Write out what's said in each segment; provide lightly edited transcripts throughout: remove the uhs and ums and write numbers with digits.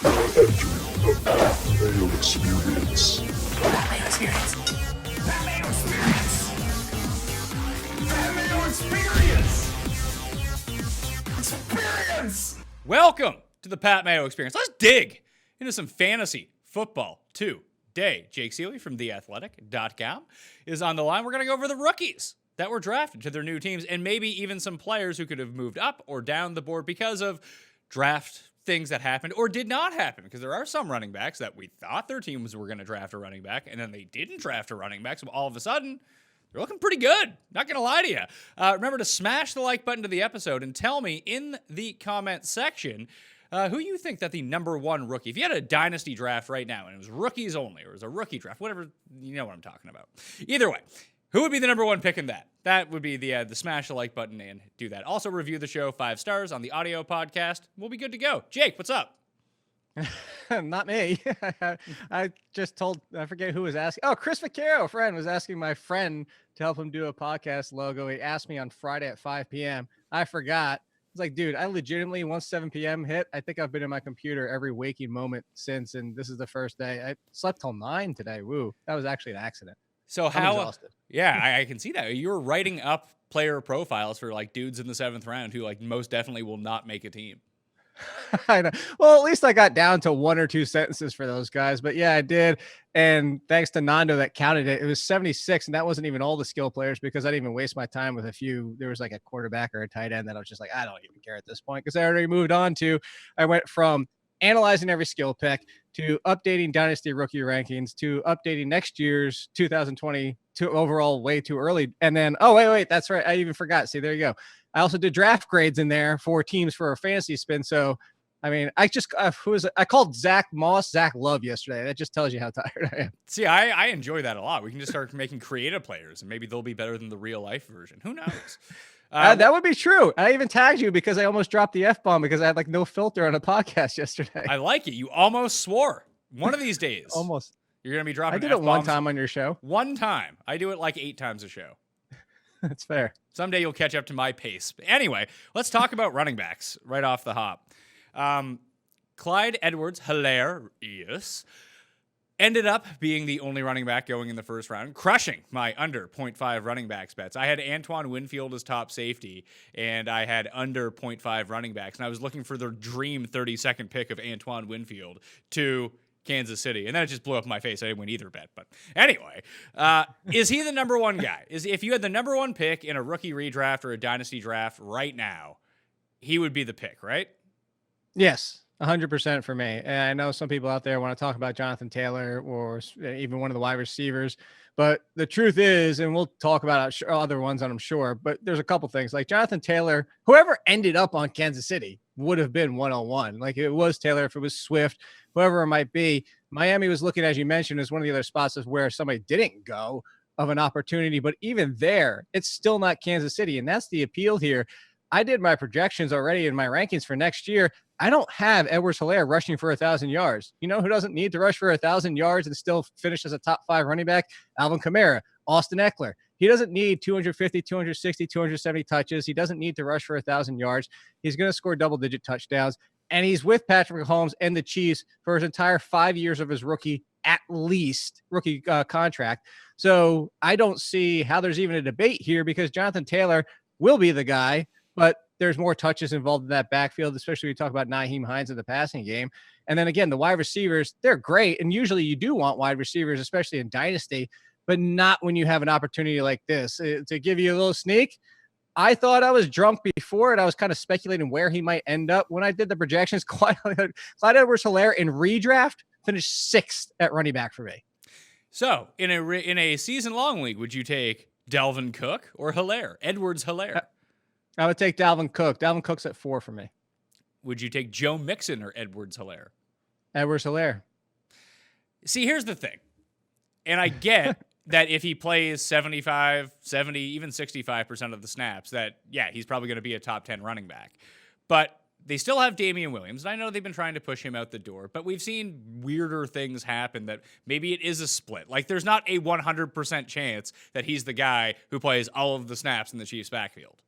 The Mayo Experience. That Mayo Experience. That Mayo Experience. That Mayo Experience. Experience. Welcome to the Pat Mayo Experience. Let's dig into some fantasy football today. Jake Ciely from theathletic.com is on the line. We're going to go over the rookies that were drafted to their new teams and maybe even some players who could have moved up or down the board because of draft things that happened or did not happen, because there are some running backs that we thought their teams were going to draft a running back and then they didn't draft a running back, so all of a sudden they're looking pretty good. Not going to lie to you. Remember to smash the like button to the episode and tell me in the comment section who you think that the number one rookie, if you had a dynasty draft right now and it was rookies only or it was a rookie draft, whatever, you know what I'm talking about. Either way, who would be the number one pick in that? That would be the smash the like button and do that. Also review the show 5 stars on the audio podcast. We'll be good to go. Jake, what's up? Not me. I just told, I forget who was asking. Oh, Chris Vaccaro, friend, was asking my friend to help him do a podcast logo. He asked me on Friday at 5 p.m. I forgot. It's like, dude, I legitimately, once 7 p.m. hit, I think I've been in my computer every waking moment since, and this is the first day. I slept till 9 today. Woo. That was actually an accident. So I'm exhausted. Yeah, I can see that. You were writing up player profiles for like dudes in the 7th round who like most definitely will not make a team. I know. Well, at least I got down to 1 or 2 sentences for those guys, but yeah, I did. And thanks to Nando that counted it, it was 76. And that wasn't even all the skill players because I didn't even waste my time with a few. There was like a quarterback or a tight end that I was just like, I don't even care at this point because I already moved on to, I went from analyzing every skill pick to updating dynasty rookie rankings to updating next year's 2020 to overall way too early. And then, oh, wait, that's right. I even forgot. See, there you go. I also did draft grades in there for teams for a fantasy spin. So, I mean, I just, I called Zach Moss, Zach Love yesterday. That just tells you how tired I am. See, I enjoy that a lot. We can just start making creative players and maybe they'll be better than the real life version. Who knows? That would be true. I even tagged you because I almost dropped the F-bomb because I had like no filter on a podcast yesterday. I like it. You almost swore. One of these days. Almost. You're going to be dropping I did F-bombs. it one time on your show. One time. I do it like 8 times a show. That's fair. Someday you'll catch up to my pace. But anyway, let's talk about running backs right off the hop. Clyde Edwards-Helaire, yes, ended up being the only running back going in the first round, crushing my under 0.5 running backs bets. I had Antoine Winfield as top safety, and I had under 0.5 running backs, and I was looking for the dream 32nd pick of Antoine Winfield to Kansas City, and then it just blew up in my face. I didn't win either bet, but anyway, is he the number one guy? If you had the number one pick in a rookie redraft or a dynasty draft right now, he would be the pick, right? Yes. 100% for me. And I know some people out there want to talk about Jonathan Taylor or even one of the wide receivers, but the truth is, and we'll talk about other ones, I'm sure, but there's a couple things like Jonathan Taylor, whoever ended up on Kansas City would have been 101. Like it was Taylor, if it was Swift, whoever it might be. Miami was looking, as you mentioned, as one of the other spots of where somebody didn't go of an opportunity, but even there, it's still not Kansas City. And that's the appeal here. I did my projections already in my rankings for next year. I don't have Edwards-Helaire rushing for 1,000 yards. You know who doesn't need to rush for 1,000 yards and still finish as a top 5 running back? Alvin Kamara, Austin Eckler. He doesn't need 250, 260, 270 touches. He doesn't need to rush for 1,000 yards. He's going to score double-digit touchdowns. And he's with Patrick Mahomes and the Chiefs for his entire 5 years of his rookie contract. So I don't see how there's even a debate here because Jonathan Taylor will be the guy, but there's more touches involved in that backfield, especially when you talk about Nyheim Hines in the passing game. And then again, the wide receivers, they're great. And usually you do want wide receivers, especially in Dynasty, but not when you have an opportunity like this. To give you a little sneak, I thought I was drunk before and I was kind of speculating where he might end up. When I did the projections, Clyde Edwards-Helaire in redraft finished 6th at running back for me. So in a season-long league, would you take Dalvin Cook or Helaire? Edwards-Helaire? I would take Dalvin Cook. Dalvin Cook's at 4 for me. Would you take Joe Mixon or Edwards-Helaire? Edwards-Helaire. See, here's the thing. And I get that if he plays 75, 70, even 65% of the snaps, that, yeah, he's probably going to be a top 10 running back. But they still have Damian Williams, and I know they've been trying to push him out the door, but we've seen weirder things happen that maybe it is a split. Like, there's not a 100% chance that he's the guy who plays all of the snaps in the Chiefs' backfield.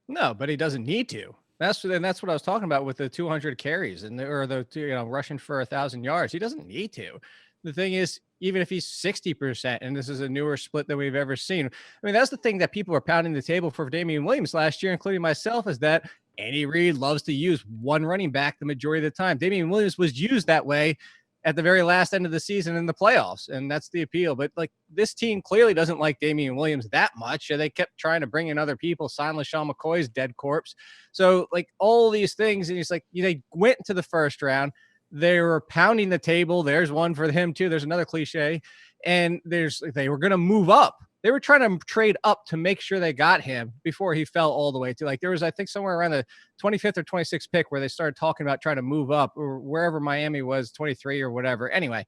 No, but he doesn't need to. That's what I was talking about with the 200 carries or the rushing for 1,000 yards. He doesn't need to. The thing is, even if he's 60%, and this is a newer split than we've ever seen. I mean, that's the thing that people are pounding the table for Damian Williams last year, including myself, is that Andy Reid loves to use one running back the majority of the time. Damian Williams was used that way at the very last end of the season in the playoffs, and that's the appeal. But like, this team clearly doesn't like Damian Williams that much. They kept trying to bring in other people, sign LaShawn McCoy's dead corpse. So like all these things, and it's like they went into the first round. They were pounding the table. There's one for him too. There's another cliche, and they were going to move up. They were trying to trade up to make sure they got him before he fell all the way to, like, there was, I think, somewhere around the 25th or 26th pick where they started talking about trying to move up, or wherever Miami was, 23 or whatever. Anyway,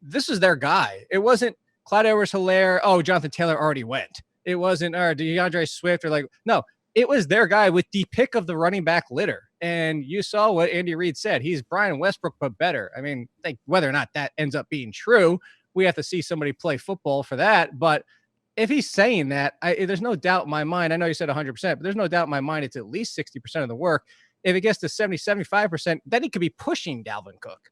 this is their guy. It wasn't Clyde Edwards-Helaire. Oh, Jonathan Taylor already went. It wasn't DeAndre Swift or no, it was their guy with the pick of the running back litter. And you saw what Andy Reid said. He's Brian Westbrook, but better. I mean, like, whether or not that ends up being true, we have to see somebody play football for that. But if he's saying that, there's no doubt in my mind. I know you said 100%, but there's no doubt in my mind it's at least 60% of the work. If it gets to 70, 75%, then he could be pushing Dalvin Cook.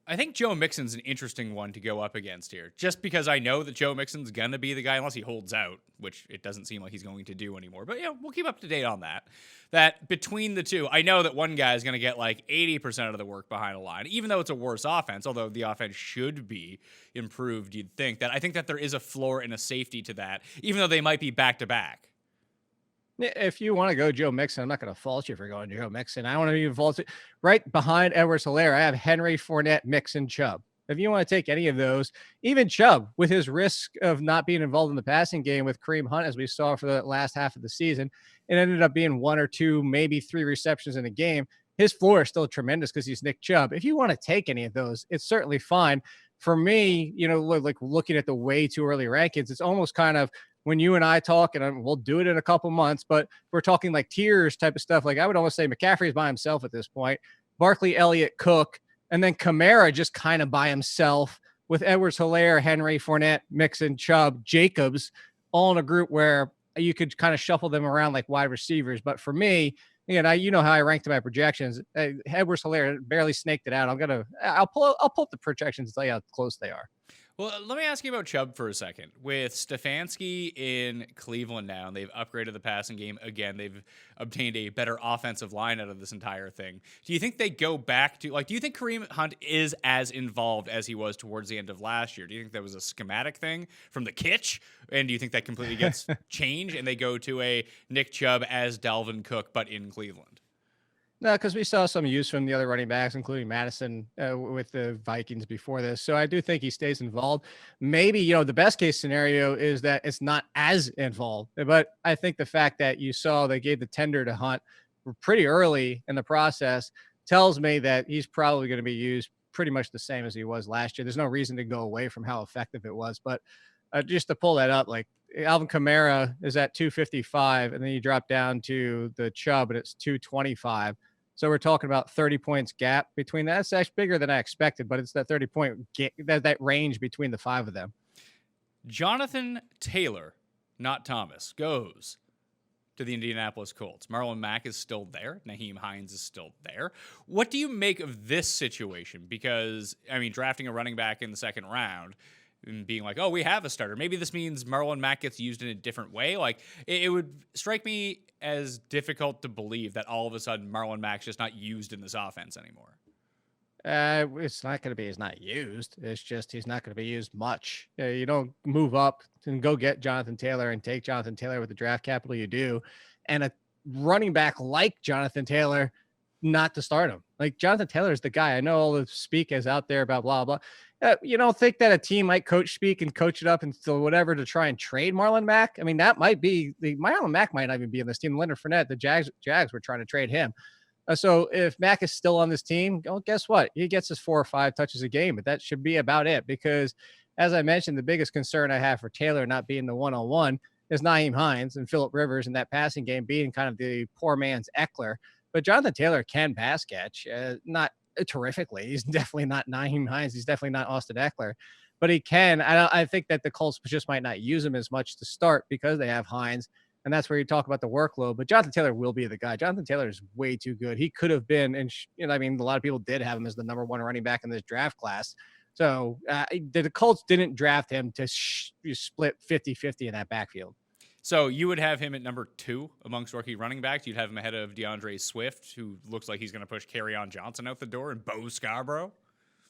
I think Joe Mixon's an interesting one to go up against here, just because I know that Joe Mixon's going to be the guy, unless he holds out, which it doesn't seem like he's going to do anymore. But, we'll keep up to date on that. That between the two, I know that one guy is going to get like 80% of the work behind a line, even though it's a worse offense, although the offense should be improved, you'd think. That I think that there is a floor and a safety to that, even though they might be back-to-back. If you want to go Joe Mixon, I'm not going to fault you for going Joe Mixon. I want to be fault right behind Edwards-Helaire. I have Henry, Fournette, Mixon, Chubb. If you want to take any of those, even Chubb, with his risk of not being involved in the passing game with Kareem Hunt, as we saw for the last half of the season, it ended up being 1 or 2, maybe 3 receptions in a game. His floor is still tremendous because he's Nick Chubb. If you want to take any of those, it's certainly fine. For me, like looking at the way too early rankings, it's almost kind of when you and I talk, and we'll do it in a couple months, but we're talking like tiers type of stuff. Like I would almost say McCaffrey is by himself at this point, Barkley, Elliott, Cook, and then Kamara just kind of by himself with Edwards-Helaire, Henry, Fournette, Mixon, Chubb, Jacobs, all in a group where you could kind of shuffle them around like wide receivers. But for me, you know how I ranked my projections. Edwards-Helaire barely snaked it out. I'll pull up the projections and tell you how close they are. Well, let me ask you about Chubb for a second. With Stefanski in Cleveland now, and they've upgraded the passing game again. They've obtained a better offensive line out of this entire thing. Do you think they go back to, do you think Kareem Hunt is as involved as he was towards the end of last year? Do you think that was a schematic thing from the kitsch? And do you think that completely gets changed and they go to a Nick Chubb as Dalvin Cook, but in Cleveland? No, because we saw some use from the other running backs, including Madison with the Vikings before this. So I do think he stays involved. Maybe, the best case scenario is that it's not as involved. But I think the fact that you saw they gave the tender to Hunt pretty early in the process tells me that he's probably going to be used pretty much the same as he was last year. There's no reason to go away from how effective it was. But just to pull that up, like Alvin Kamara is at 255, and then you drop down to the Chubb, and it's 225. So we're talking about 30 points gap between that. It's actually bigger than I expected, but it's that 30-point that range between the 5 of them. Jonathan Taylor, not Thomas, goes to the Indianapolis Colts. Marlon Mack is still there. Nyheim Hines is still there. What do you make of this situation? Because, drafting a running back in the second round and being like, oh, we have a starter. Maybe this means Marlon Mack gets used in a different way. Like, it would strike me as difficult to believe that all of a sudden Marlon Mack's just not used in this offense anymore. It's not going to be he's not used. It's just he's not going to be used much. You don't move up and go get Jonathan Taylor and take Jonathan Taylor with the draft capital you do, and a running back like Jonathan Taylor not to start him. Like, Jonathan Taylor is the guy. I know all the speak is out there about blah, blah. You don't think that a team might coach speak and coach it up and still whatever to try and trade Marlon Mack? That might be Marlon Mack might not even be on this team. Leonard Fournette, the Jags were trying to trade him. So if Mack is still on this team, well, guess what? He gets his 4 or 5 touches a game, but that should be about it. Because as I mentioned, the biggest concern I have for Taylor not being the one-on-one is Nyheim Hines and Phillip Rivers in that passing game being kind of the poor man's Eckler. But Jonathan Taylor can pass catch, not terrifically. He's definitely not Nyheim Hines. He's definitely not Austin Eckler, but he can. I think that the Colts just might not use him as much to start because they have Hines. And that's where you talk about the workload. But Jonathan Taylor will be the guy. Jonathan Taylor is way too good. He could have been, and I mean, a lot of people did have him as the number 1 running back in this draft class. So the Colts didn't draft him to split 50-50 in that backfield. So you would have him at number 2 amongst rookie running backs. You'd have him ahead of DeAndre Swift, who looks like he's going to push Kerryon Johnson out the door, and Bo Scarborough.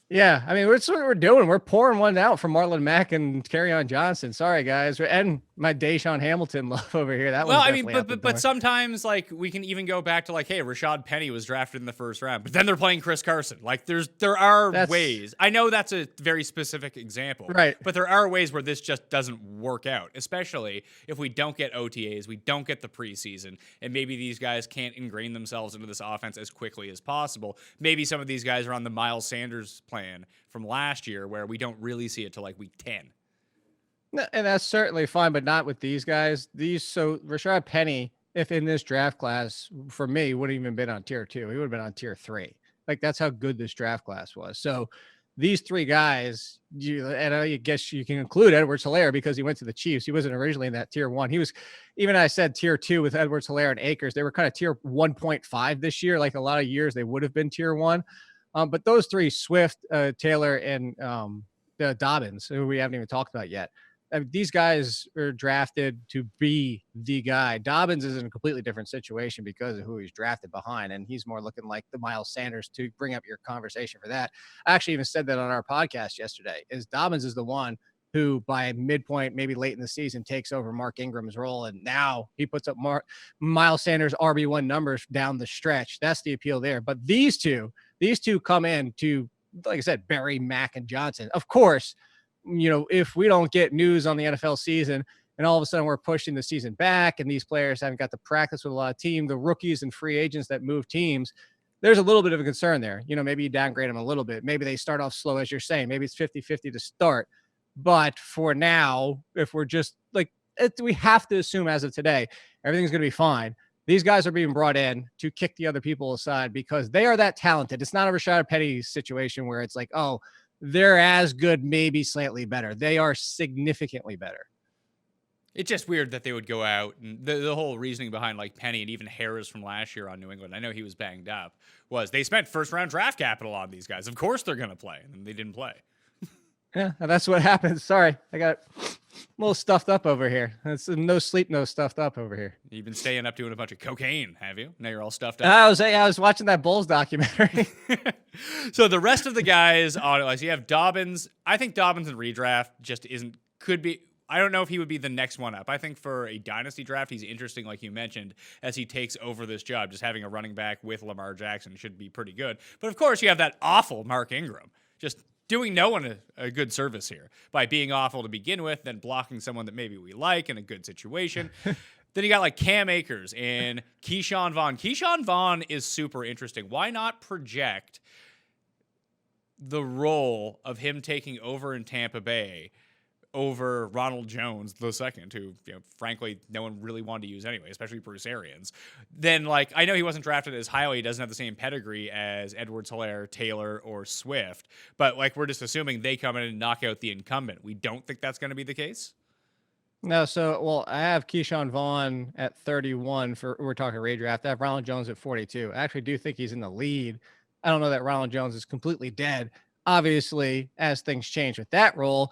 Yeah, I mean, that's what we're doing. We're pouring one out for Marlon Mack and Kerryon Johnson. Sorry, guys. And my Deshaun Hamilton love over here. That well, I mean, but sometimes, like, we can even go back to, like, hey, Rashad Penny was drafted in the first round, but then they're playing Chris Carson. Like, there are ways. I know that's a very specific example. Right. But there are ways where this just doesn't work out, especially if we don't get OTAs, we don't get the preseason, and maybe these guys can't ingrain themselves into this offense as quickly as possible. Maybe some of these guys are on the Miles Sanders plan from last year where we don't really see it till like week 10. And that's certainly fine, but not with these guys. So Rashad Penny, if in this draft class, for me, wouldn't even been on tier 2. He would have been on tier 3. Like, that's how good this draft class was. So these 3 guys, and I guess you can include Edwards-Helaire because he went to the Chiefs. He wasn't originally in that tier 1. He was, even I said tier 2 with Edwards-Helaire and Akers. They were kind of tier 1.5 this year. Like a lot of years, they would have been tier 1. But those 3, Swift, Taylor, and Dobbins, who we haven't even talked about yet, these guys are drafted to be the guy. Dobbins is in a completely different situation because of who he's drafted behind, and he's more looking like the Miles Sanders, to bring up your conversation for that. I actually even said that on our podcast yesterday, is Dobbins is the one who by midpoint, maybe late in the season, takes over Mark Ingram's role, and now he puts up Miles Sanders RB1 numbers down the stretch. That's the appeal there. But these two come in to, like I said, bury Mack and Johnson. Of course, if we don't get news on the NFL season and all of a sudden we're pushing the season back and these players haven't got to practice with a lot of team, the rookies and free agents that move teams, there's a little bit of a concern there. Maybe you downgrade them a little bit. Maybe they start off slow, as you're saying. Maybe it's 50-50 to start. But for now, if we're just we have to assume as of today, everything's going to be fine. These guys are being brought in to kick the other people aside because they are that talented. It's not a Rashad Penny situation where it's like, oh, they're as good, maybe slightly better. They are significantly better. It's just weird that they would go out, and the whole reasoning behind like Penny and even Harris from last year on New England, I know he was banged up, was they spent first-round draft capital on these guys. Of course they're going to play, and they didn't play. Yeah, that's what happens. Sorry, I got a little stuffed up over here. It's no sleep, no stuffed up over here. You've been staying up doing a bunch of cocaine, have you? Now you're all stuffed up. I was watching that Bulls documentary. So the rest of the guys on it, so you have Dobbins. I think Dobbins in redraft just could be. I don't know if he would be the next one up. I think for a dynasty draft, he's interesting, like you mentioned, as he takes over this job. Just having a running back with Lamar Jackson should be pretty good. But of course, you have that awful Mark Ingram. Just doing no one a good service here by being awful to begin with, then blocking someone that maybe we like in a good situation. Then you got like Cam Akers and Keyshawn Vaughn. Keyshawn Vaughn is super interesting. Why not project the role of him taking over in Tampa Bay over Ronald Jones II, who, frankly, no one really wanted to use anyway, especially Bruce Arians. Then, I know he wasn't drafted as highly. He doesn't have the same pedigree as Edwards-Helaire, Taylor, or Swift. But, we're just assuming they come in and knock out the incumbent. We don't think that's going to be the case? No, I have Keyshawn Vaughn at 31 we're talking redraft. I have Ronald Jones at 42. I actually do think he's in the lead. I don't know that Ronald Jones is completely dead. Obviously, as things change with that role,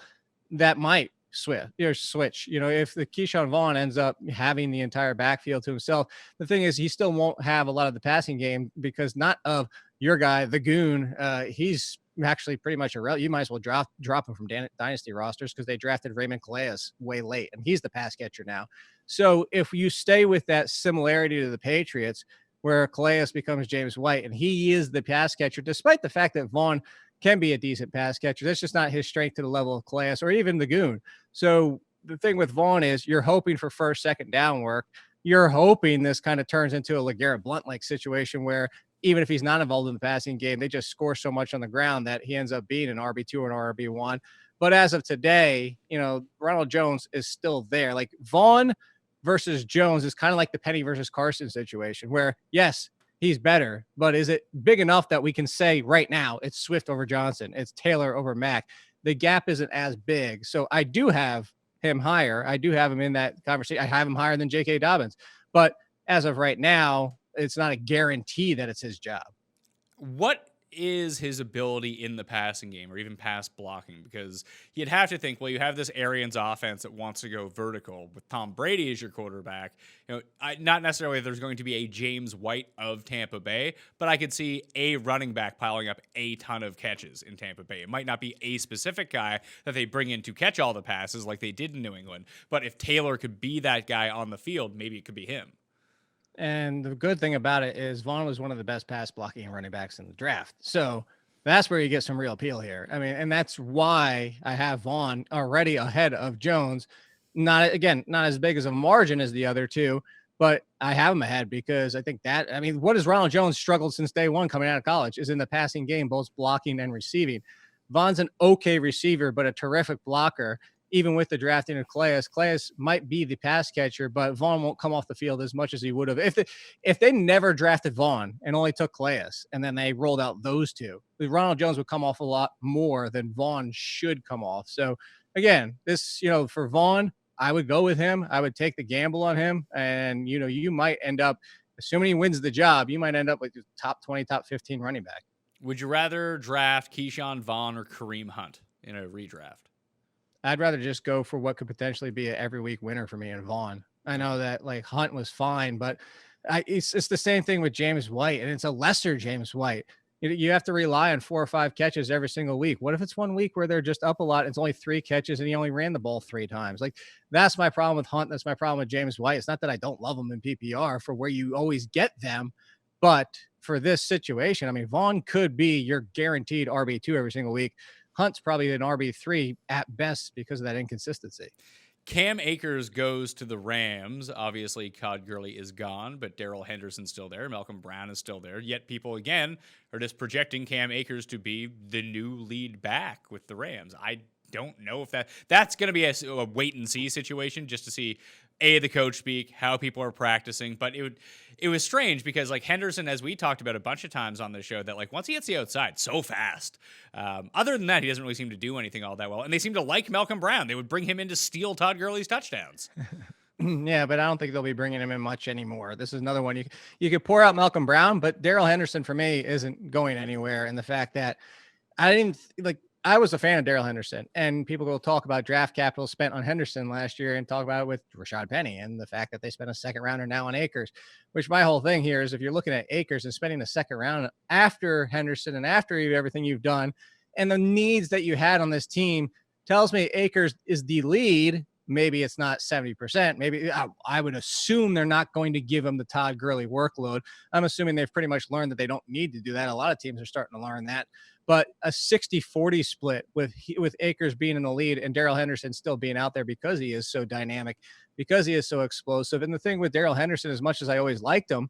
that might switch. If the Keyshawn Vaughn ends up having the entire backfield to himself, the thing is he still won't have a lot of the passing game because not of your guy, the Goon. He's actually pretty much irrelevant. You might as well drop him from Dynasty rosters because they drafted Raymond Calais way late, and he's the pass catcher now. So if you stay with that similarity to the Patriots, where Calais becomes James White, and he is the pass catcher, despite the fact that Vaughn can be a decent pass catcher. That's just not his strength to the level of Calais or even the Goon. So the thing with Vaughn is you're hoping for first, second down work. You're hoping this kind of turns into a LeGarrette Blount-like situation where even if he's not involved in the passing game, they just score so much on the ground that he ends up being an RB2 or an RB1. But as of today, Ronald Jones is still there. Like Vaughn versus Jones is kind of like the Penny versus Carson situation where, yes, he's better, but is it big enough that we can say right now it's Swift over Johnson, it's Taylor over Mack? The gap isn't as big. So I do have him higher. I do have him in that conversation. I have him higher than J.K. Dobbins. But as of right now, it's not a guarantee that it's his job. What is his ability in the passing game or even pass blocking? Because you'd have to think, well, you have this Arians offense that wants to go vertical with Tom Brady as your quarterback. Not necessarily there's going to be a James White of Tampa Bay, but I could see a running back piling up a ton of catches in Tampa Bay. It might not be a specific guy that they bring in to catch all the passes like they did in New England, but if Taylor could be that guy on the field, maybe it could be him. And the good thing about it is Vaughn was one of the best pass blocking running backs in the draft. So that's where you get some real appeal here. I mean, and that's why I have Vaughn already ahead of Jones. Not as big as a margin as the other two, but I have him ahead because I think what has Ronald Jones struggled since day one coming out of college is in the passing game, both blocking and receiving. Vaughn's an okay receiver, but a terrific blocker. Even with the drafting of Calais might be the pass catcher, but Vaughn won't come off the field as much as he would have. If they never drafted Vaughn and only took Calais and then they rolled out those two, Ronald Jones would come off a lot more than Vaughn should come off. So again, this, for Vaughn, I would go with him. I would take the gamble on him. And, you might end up, assuming he wins the job, you might end up with the top 20, top 15 running back. Would you rather draft Keyshawn Vaughn or Kareem Hunt in a redraft? I'd rather just go for what could potentially be an every week winner for me in Vaughn. I know that Hunt was fine, but it's the same thing with James White, and it's a lesser James White. You have to rely on 4 or 5 catches every single week. What if it's one week where they're just up a lot? It's only 3 catches and he only ran the ball 3 times. That's my problem with Hunt. That's my problem with James White. It's not that I don't love them in PPR for where you always get them, but for this situation, I mean, Vaughn could be your guaranteed RB2 every single week. Hunt's probably an RB3 at best because of that inconsistency. Cam Akers goes to the Rams. Obviously, Todd Gurley is gone, but Darrell Henderson's still there. Malcolm Brown is still there. Yet people, again, are just projecting Cam Akers to be the new lead back with the Rams. I don't know if that's going to be a wait-and-see situation just to see, the coach speak, how people are practicing. But it was strange because, Henderson, as we talked about a bunch of times on the show, that, once he hits the outside so fast, other than that, he doesn't really seem to do anything all that well. And they seem to like Malcolm Brown. They would bring him in to steal Todd Gurley's touchdowns. Yeah, but I don't think they'll be bringing him in much anymore. This is another one. You could pour out Malcolm Brown, but Darrell Henderson, for me, isn't going anywhere. And the fact that I was a fan of Darrell Henderson, and people will talk about draft capital spent on Henderson last year and talk about it with Rashad Penny and the fact that they spent a second rounder now on Akers, which my whole thing here is if you're looking at Akers and spending the second round after Henderson and after everything you've done and the needs that you had on this team tells me Akers is the lead. Maybe it's not 70%. Maybe I would assume they're not going to give him the Todd Gurley workload. I'm assuming they've pretty much learned that they don't need to do that. A lot of teams are starting to learn that. But a 60-40 split with Akers being in the lead and Darrell Henderson still being out there because he is so dynamic, because he is so explosive. And the thing with Darrell Henderson, as much as I always liked him,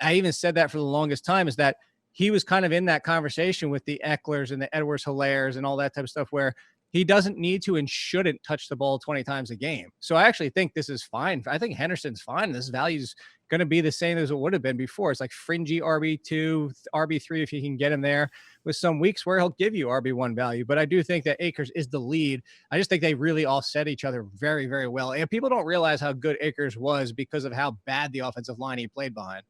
I even said that for the longest time, is that he was kind of in that conversation with the Ecklers and the Edwards-Hilairs and all that type of stuff where he doesn't need to and shouldn't touch the ball 20 times a game. So I actually think this is fine. I think Henderson's fine. This value is going to be the same as it would have been before. It's like fringy RB2, RB3 if you can get him there, with some weeks where he'll give you RB1 value. But I do think that Akers is the lead. I just think they really offset each other very, very well. And people don't realize how good Akers was because of how bad the offensive line he played behind.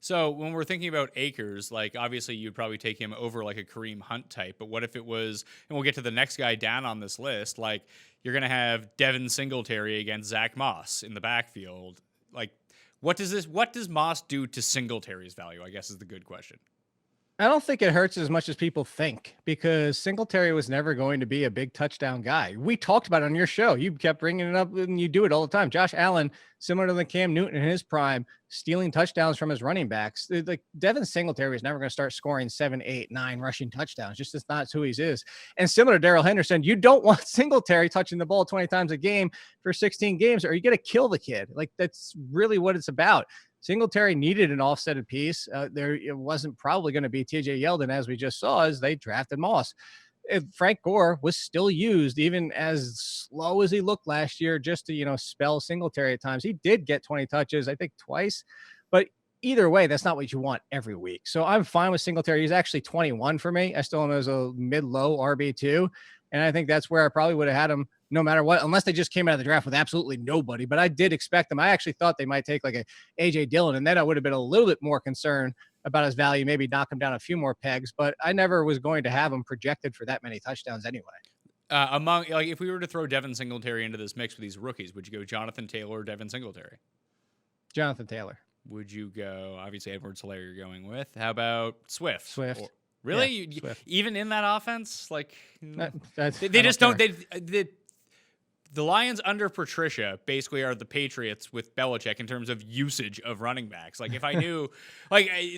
So when we're thinking about Akers, obviously you'd probably take him over a Kareem Hunt type, but what if it was, and we'll get to the next guy down on this list, you're going to have Devin Singletary against Zach Moss in the backfield. What does Moss do to Singletary's value, I guess is the good question. I don't think it hurts as much as people think because Singletary was never going to be a big touchdown guy. We talked about it on your show. You kept bringing it up and you do it all the time. Josh Allen, similar to the Cam Newton in his prime, stealing touchdowns from his running backs. Devin Singletary is never going to start scoring 7, 8, 9 rushing touchdowns. Just that's not who he is. And similar to Darrell Henderson, you don't want Singletary touching the ball 20 times a game for 16 games or you're going to kill the kid. That's really what it's about. Singletary needed an offsetted piece. It wasn't probably going to be TJ Yeldon, as we just saw, as they drafted Moss. Frank Gore was still used, even as slow as he looked last year, just to, spell Singletary at times. He did get 20 touches, I think twice, but either way, that's not what you want every week. So I'm fine with Singletary. He's actually 21 for me. I still have him as a mid-low RB2. And I think that's where I probably would have had him no matter what, unless they just came out of the draft with absolutely nobody. But I did expect them. I actually thought they might take like a AJ Dillon, and then I would have been a little bit more concerned about his value, maybe knock him down a few more pegs. But I never was going to have him projected for that many touchdowns anyway. If we were to throw Devin Singletary into this mix with these rookies, would you go Jonathan Taylor or Devin Singletary? Jonathan Taylor. Would you go, obviously, Edwards-Helaire you're going with. How about Swift? Swift. Really? Yeah, Swift. Even in that offense? Like, they just don't. The Lions under Patricia basically are the Patriots with Belichick in terms of usage of running backs. Like, if I knew,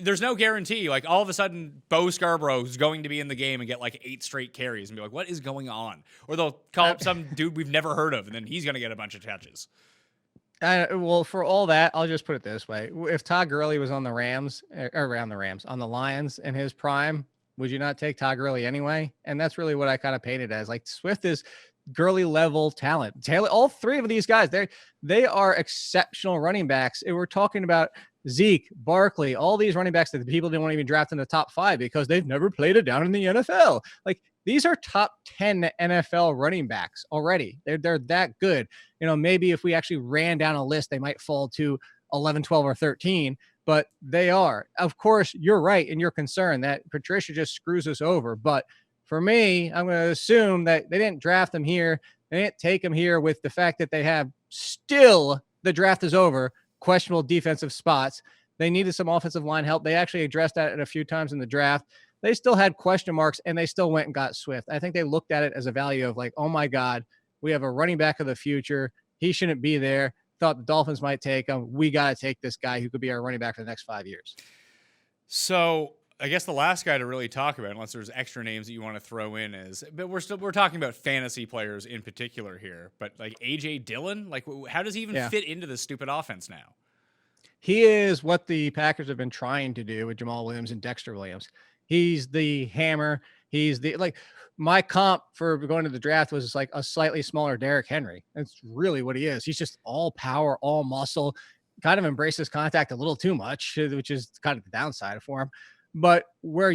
there's no guarantee. Like, all of a sudden, Bo Scarborough is going to be in the game and get like 8 straight carries and be like, what is going on? Or they'll call up some dude we've never heard of, and then he's going to get a bunch of touches. Well, for all that, I'll just put it this way. If Todd Gurley was on the on the Lions in his prime, would you not take Todd Gurley anyway? And that's really what I kind of painted as. Like, Swift is Gurley level talent. Taylor, all 3 of these guys, they are exceptional running backs. And we're talking about Zeke, Barkley, all these running backs that the people didn't want to even draft in the top 5 because they've never played it down in the NFL. Like, these are top 10 NFL running backs already. They're that good. You know, maybe if we actually ran down a list, they might fall to 11, 12, or 13, but they are. Of course, you're right in your concern that Patricia just screws us over. But for me, I'm going to assume that they didn't draft them here. They didn't take them here with the fact that they have still, the draft is over, questionable defensive spots. They needed some offensive line help. They actually addressed that a few times in the draft. They still had question marks, and they still went and got Swift. I think they looked at it as a value of like, oh my God, we have a running back of the future. He shouldn't be there. Thought the Dolphins might take him. We got to take this guy who could be our running back for the next 5 years. So I guess the last guy to really talk about, unless there's extra names that you want to throw in, but we're talking about fantasy players in particular here. But like AJ Dillon, like how does he even fit into this stupid offense now? He is what the Packers have been trying to do with Jamal Williams and Dexter Williams. He's the hammer. He's the, like, my comp for going to the draft was like a slightly smaller Derrick Henry. That's really what he is. He's just all power, all muscle, kind of embraces contact a little too much, which is kind of the downside for him. But where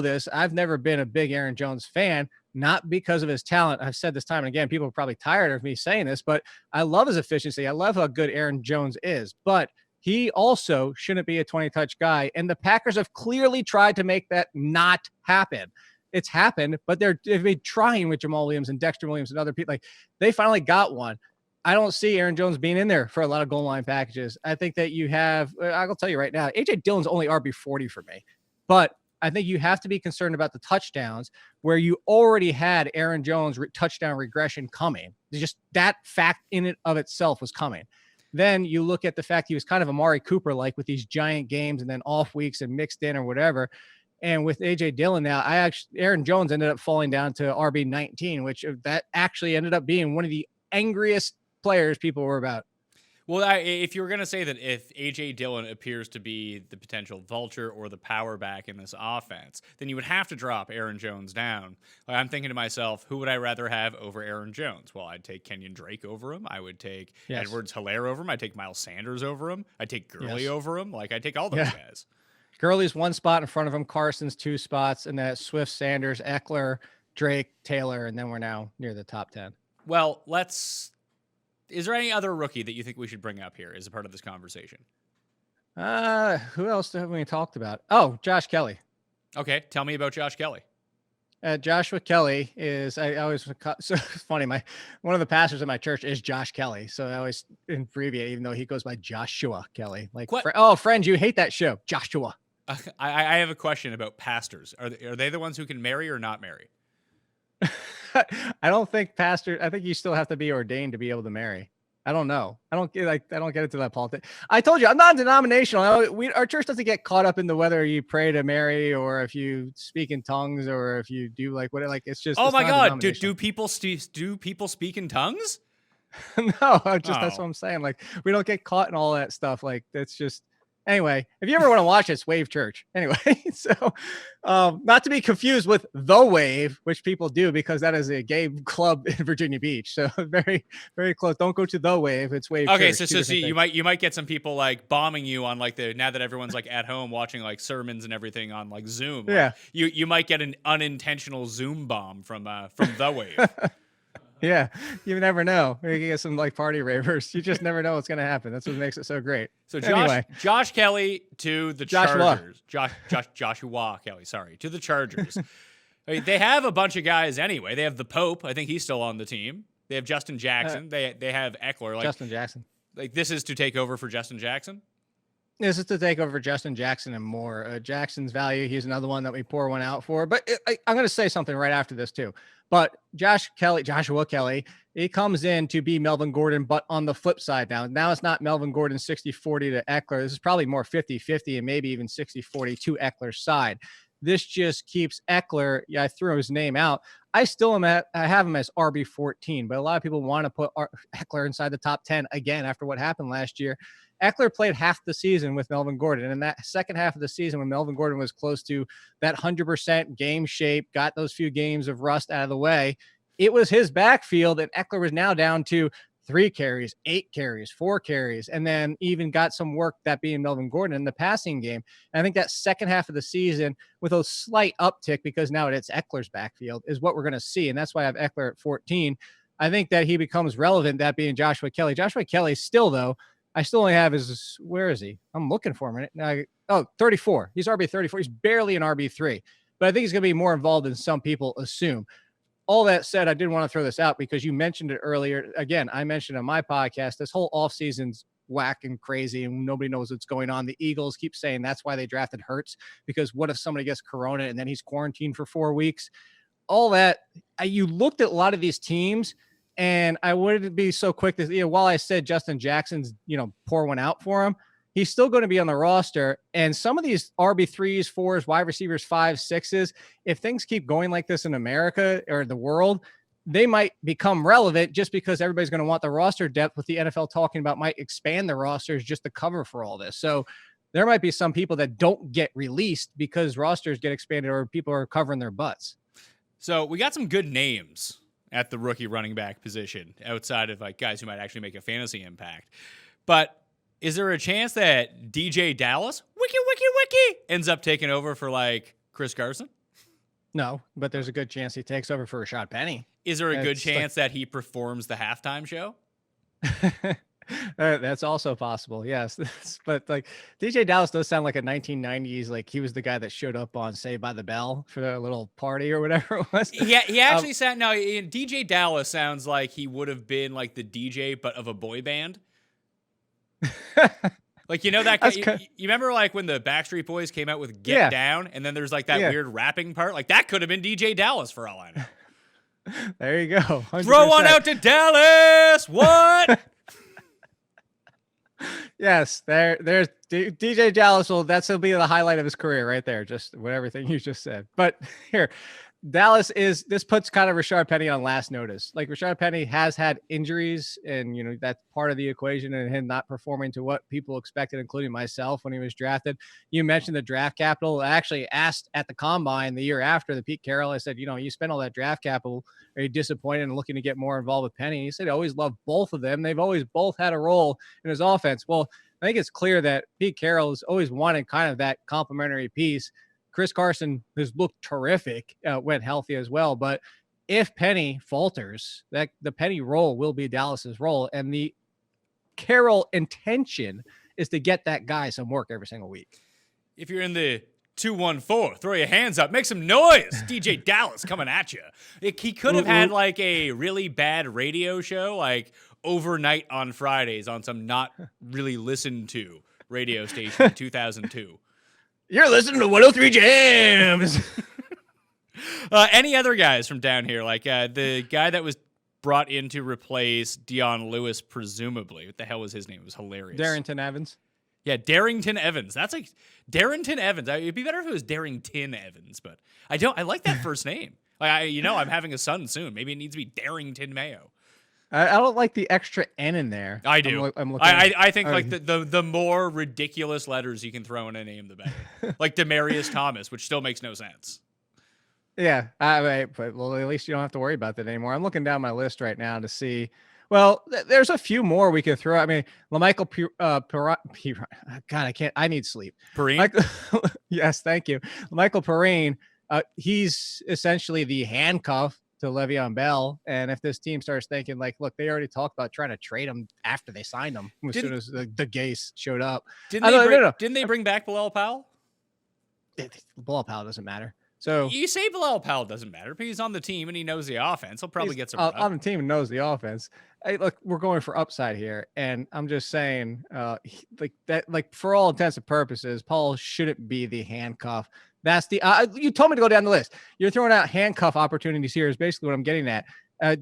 this, I've never been a big Aaron Jones fan, not because of his talent. I've said this time and again, people are probably tired of me saying this, but I love his efficiency. I love how good Aaron Jones is, but he also shouldn't be a 20-touch guy. And the Packers have clearly tried to make that not happen. It's happened, but they've been trying with Jamal Williams and Dexter Williams and other people. Like, they finally got one. I don't see Aaron Jones being in there for a lot of goal line packages. I think that you have, I'll tell you right now, AJ Dillon's only RB40 for me. But I think you have to be concerned about the touchdowns where you already had Aaron Jones touchdown regression coming. Just that fact in and of itself was coming. Then you look at the fact he was kind of Amari Cooper-like with these giant games and then off weeks and mixed in or whatever. And with AJ Dillon now, Aaron Jones ended up falling down to RB19, which that actually ended up being one of the angriest players people were about. Well, if you were going to say that if A.J. Dillon appears to be the potential vulture or the power back in this offense, then you would have to drop Aaron Jones down. Like, I'm thinking to myself, who would I rather have over Aaron Jones? Well, I'd take Kenyon Drake over him. I would take Edwards-Helaire over him. I'd take Miles Sanders over him. I'd take Gurley over him. Like, I'd take all those guys. Gurley's one spot in front of him. Carson's 2 spots. And that Swift, Sanders, Eckler, Drake, Taylor. And then we're now near the top 10. Well, is there any other rookie that you think we should bring up here as a part of this conversation? Who else have we talked about? Oh, Josh Kelley. Okay, tell me about Josh Kelley. Joshua Kelley is, I always, so it's funny, one of the pastors at my church is Josh Kelley, so I always abbreviate, even though he goes by Joshua Kelley. Like, friend, you hate that show, Joshua. I have a question about pastors. Are they the ones who can marry or not marry? I don't think I think you still have to be ordained to be able to marry. I don't know. I don't get into that politics. I told you I'm non-denominational. Our church doesn't get caught up in the whether you pray to marry or if you speak in tongues or if you do like what, like, it's just. Oh my God. Do people speak in tongues? No, that's what I'm saying. Like, we don't get caught in all that stuff. Like, that's just. Anyway, if you ever want to watch this, Wave Church. Anyway, so not to be confused with The Wave, which people do because that is a gay club in Virginia Beach. So very, very close. Don't go to The Wave. It's Wave Church. Okay, so you might get some people like bombing you on like now that everyone's like at home watching like sermons and everything on like Zoom. Yeah, you might get an unintentional Zoom bomb from The Wave. Yeah, you never know. You can get some like party ravers. You just never know what's going to happen. That's what makes it so great. So Anyway. Josh Kelley to the Joshua. Chargers. Joshua Kelley, sorry, to the Chargers. I mean, they have a bunch of guys anyway. They have the Pope. I think he's still on the team. They have Justin Jackson. They have Eckler. Like, Justin Jackson. Like, this is to take over for Justin Jackson? This is to take over Justin Jackson and more. Jackson's value, he's another one that we pour one out for. But I'm going to say something right after this, too. But Joshua Kelley, he comes in to be Melvin Gordon, but on the flip side now it's not Melvin Gordon 60-40 to Eckler. This is probably more 50-50 and maybe even 60-40 to Eckler's side. This just keeps Eckler. Yeah, I threw his name out. I have him as RB14, but a lot of people want to put Eckler inside the top 10 again after what happened last year. Eckler played half the season with Melvin Gordon, and that second half of the season when Melvin Gordon was close to that 100% game shape, got those few games of rust out of the way, it was his backfield, and Eckler was now down to 3 carries, 8 carries, 4 carries, and then even got some work, that being Melvin Gordon, in the passing game. And I think that second half of the season, with a slight uptick, because now it's Eckler's backfield, is what we're going to see. And that's why I have Eckler at 14. I think that he becomes relevant, that being Joshua Kelley. Joshua Kelley still, though, I still only have his, where is he? I'm looking for him. Now, 34. He's RB 34. He's barely an RB 3, but I think he's going to be more involved than some people assume. All that said, I did want to throw this out because you mentioned it earlier. Again, I mentioned on my podcast, this whole offseason's whack and crazy and nobody knows what's going on. The Eagles keep saying that's why they drafted Hurts, because what if somebody gets corona and then he's quarantined for 4 weeks? All that, you looked at a lot of these teams, and I wouldn't be so quick to, while I said Justin Jackson's, pour one out for him, he's still going to be on the roster. And some of these RB3s, 4s, wide receivers, 5s, 6s, if things keep going like this in America or the world, they might become relevant just because everybody's going to want the roster depth, with the NFL talking about might expand the rosters just to cover for all this. So there might be some people that don't get released because rosters get expanded or people are covering their butts. So we got some good names at the rookie running back position outside of like guys who might actually make a fantasy impact. But is there a chance that DJ Dallas, wiki, ends up taking over for like Chris Carson? No, but there's a good chance he takes over for Rashad Penny. Is there a good chance that he performs the halftime show? That's also possible, yes. But like DJ Dallas does sound like a 1990s, like he was the guy that showed up on Saved by the Bell for the little party or whatever it was. Yeah, he actually DJ Dallas sounds like he would have been like the DJ, but of a boy band. Like, that you remember like when the Backstreet Boys came out with Get Down, and then there's like that weird rapping part? Like that could have been DJ Dallas for all I know. There you go. 100%. Throw one out to Dallas. What? Yes, there's DJ Dallas. Will be the highlight of his career right there. Just what everything you just said. But here, Dallas this puts kind of Rashad Penny on last notice. Like Rashad Penny has had injuries, and that's part of the equation, and him not performing to what people expected, including myself when he was drafted. You mentioned the draft capital. I actually asked at the combine the year after the Pete Carroll. I said, you spent all that draft capital. Are you disappointed and looking to get more involved with Penny? He said, I always loved both of them. They've always both had a role in his offense. Well, I think it's clear that Pete Carroll has always wanted kind of that complementary piece. Chris Carson has looked terrific, went healthy as well. But if Penny falters, that the Penny role will be Dallas's role. And the Carroll intention is to get that guy some work every single week. If you're in the 214, throw your hands up, make some noise. DJ Dallas coming at you. He could have had like a really bad radio show, like overnight on Fridays on some not really listened to radio station in 2002. You're listening to 103 Jams. Any other guys from down here? Like the guy that was brought in to replace Dion Lewis, presumably. What the hell was his name? It was hilarious. Darrington Evans. Yeah, Darrington Evans. That's like Darrington Evans. It'd be better if it was Darrington Evans, but I like that first name. Like I'm having a son soon. Maybe it needs to be Darrington Mayo. I don't like the extra N in there. I do. I'm I think like the more ridiculous letters you can throw in a name, the better. Like Demarius Thomas, which still makes no sense. Yeah, but at least you don't have to worry about that anymore. I'm looking down my list right now to see. Well, there's a few more we could throw. I mean, LaMichael God, I need sleep. Perrine? Yes, thank you. Michael Perrine, he's essentially the handcuff to Le'Veon Bell. And if this team starts thinking like, look, they already talked about trying to trade him after they signed him as soon as the Gase showed up. Didn't they bring back Bilal Powell? Bilal Powell doesn't matter. So you say Bilal Powell doesn't matter, but he's on the team and he knows the offense. He'll probably get some on the team and knows the offense. Hey, look, we're going for upside here, and I'm just saying, for all intents and purposes, Paul shouldn't be the handcuff. That's the you told me to go down the list. You're throwing out handcuff opportunities here. Is basically what I'm getting at.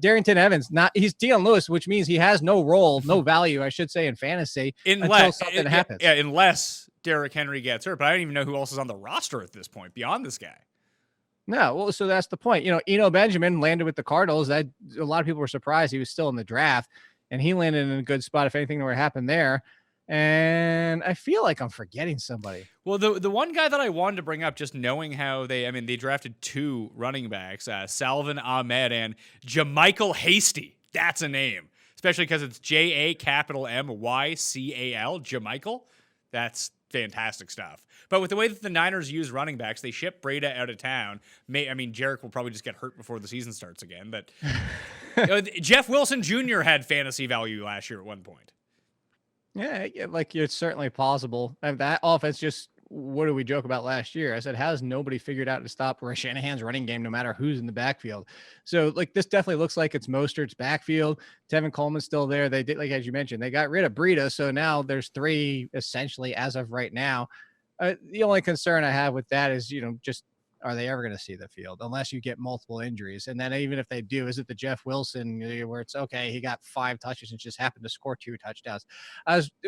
Darrington Evans, he's Dion Lewis, which means he has no role, no value, I should say, in fantasy until something happens. Yeah, unless Derrick Henry gets hurt, but I don't even know who else is on the roster at this point beyond this guy. No, well, so that's the point. Eno Benjamin landed with the Cardinals. That a lot of people were surprised he was still in the draft, and he landed in a good spot if anything were to happen there. And I feel like I'm forgetting somebody. Well, the one guy that I wanted to bring up, just knowing how they drafted 2 running backs, Salvin Ahmed and Jamichael Hasty. That's a name, especially because it's JAMYCAL, Jamichael. That's fantastic stuff. But with the way that the Niners use running backs, they ship Breda out of town. Jarek will probably just get hurt before the season starts again. But Jeff Wilson Jr. had fantasy value last year at one point. Yeah, like it's certainly possible. And that offense just, what did we joke about last year? I said, has nobody figured out to stop Shanahan's running game, no matter who's in the backfield? So this definitely looks like it's Mostert's backfield. Tevin Coleman's still there. They did, as you mentioned, they got rid of Breida. So now there's 3 essentially as of right now. The only concern I have with that is, just are they ever going to see the field unless you get multiple injuries? And then even if they do, is it the Jeff Wilson where it's okay, he got 5 touches and just happened to score 2 touchdowns?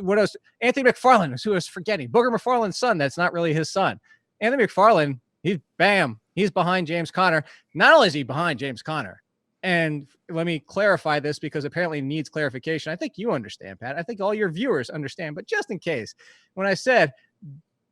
What else? Anthony McFarland, who I was forgetting, Booger McFarland's son. That's not really his son. Anthony McFarland, he's behind James Conner. Not only is he behind James Conner, and let me clarify this because apparently it needs clarification. I think you understand, Pat. I think all your viewers understand, but just in case, when I said,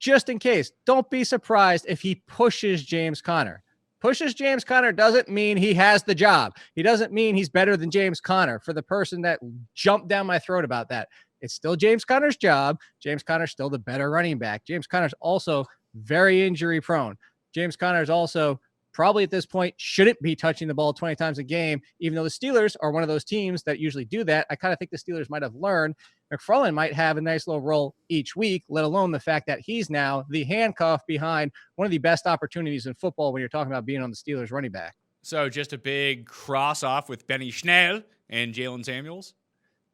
just in case, don't be surprised if he pushes James Conner. Pushes James Conner doesn't mean he has the job. He doesn't mean he's better than James Conner. For the person that jumped down my throat about that, it's still James Conner's job. James Conner's still the better running back. James Conner's also very injury prone. James Conner's also probably at this point shouldn't be touching the ball 20 times a game, even though the Steelers are one of those teams that usually do that. I kind of think the Steelers might have learned McFarland might have a nice little role each week, let alone the fact that he's now the handcuff behind one of the best opportunities in football when you're talking about being on the Steelers running back. So just a big cross off with Benny Schnell and Jalen Samuels?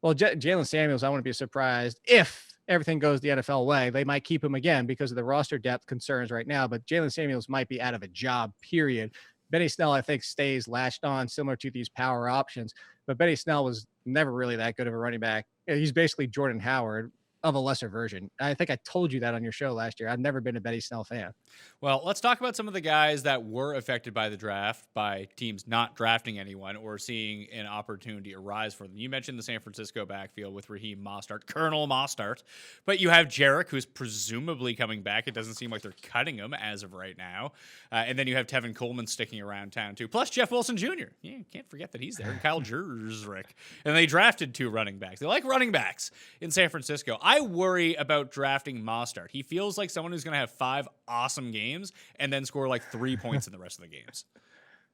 Well, Jalen Samuels, I wouldn't be surprised if everything goes the NFL way. They might keep him again because of the roster depth concerns right now, but Jalen Samuels might be out of a job, period. Benny Snell, I think, stays latched on similar to these power options, but Benny Snell was never really that good of a running back. He's basically Jordan Howard of a lesser version. I think I told you that on your show last year. I've never been a Benny Snell fan. Well, let's talk about some of the guys that were affected by the draft, by teams not drafting anyone or seeing an opportunity arise for them. You mentioned the San Francisco backfield with Raheem Mostert, Colonel Mostert, but you have Jarek, who's presumably coming back. It doesn't seem like they're cutting him as of right now. And then you have Tevin Coleman sticking around town too, plus Jeff Wilson Jr. Yeah, can't forget that he's there. And Kyle Jurzrick. And they drafted 2 running backs. They like running backs in San Francisco. I worry about drafting Mostert. He feels like someone who's going to have 5 awesome games and then score like 3 points in the rest of the games.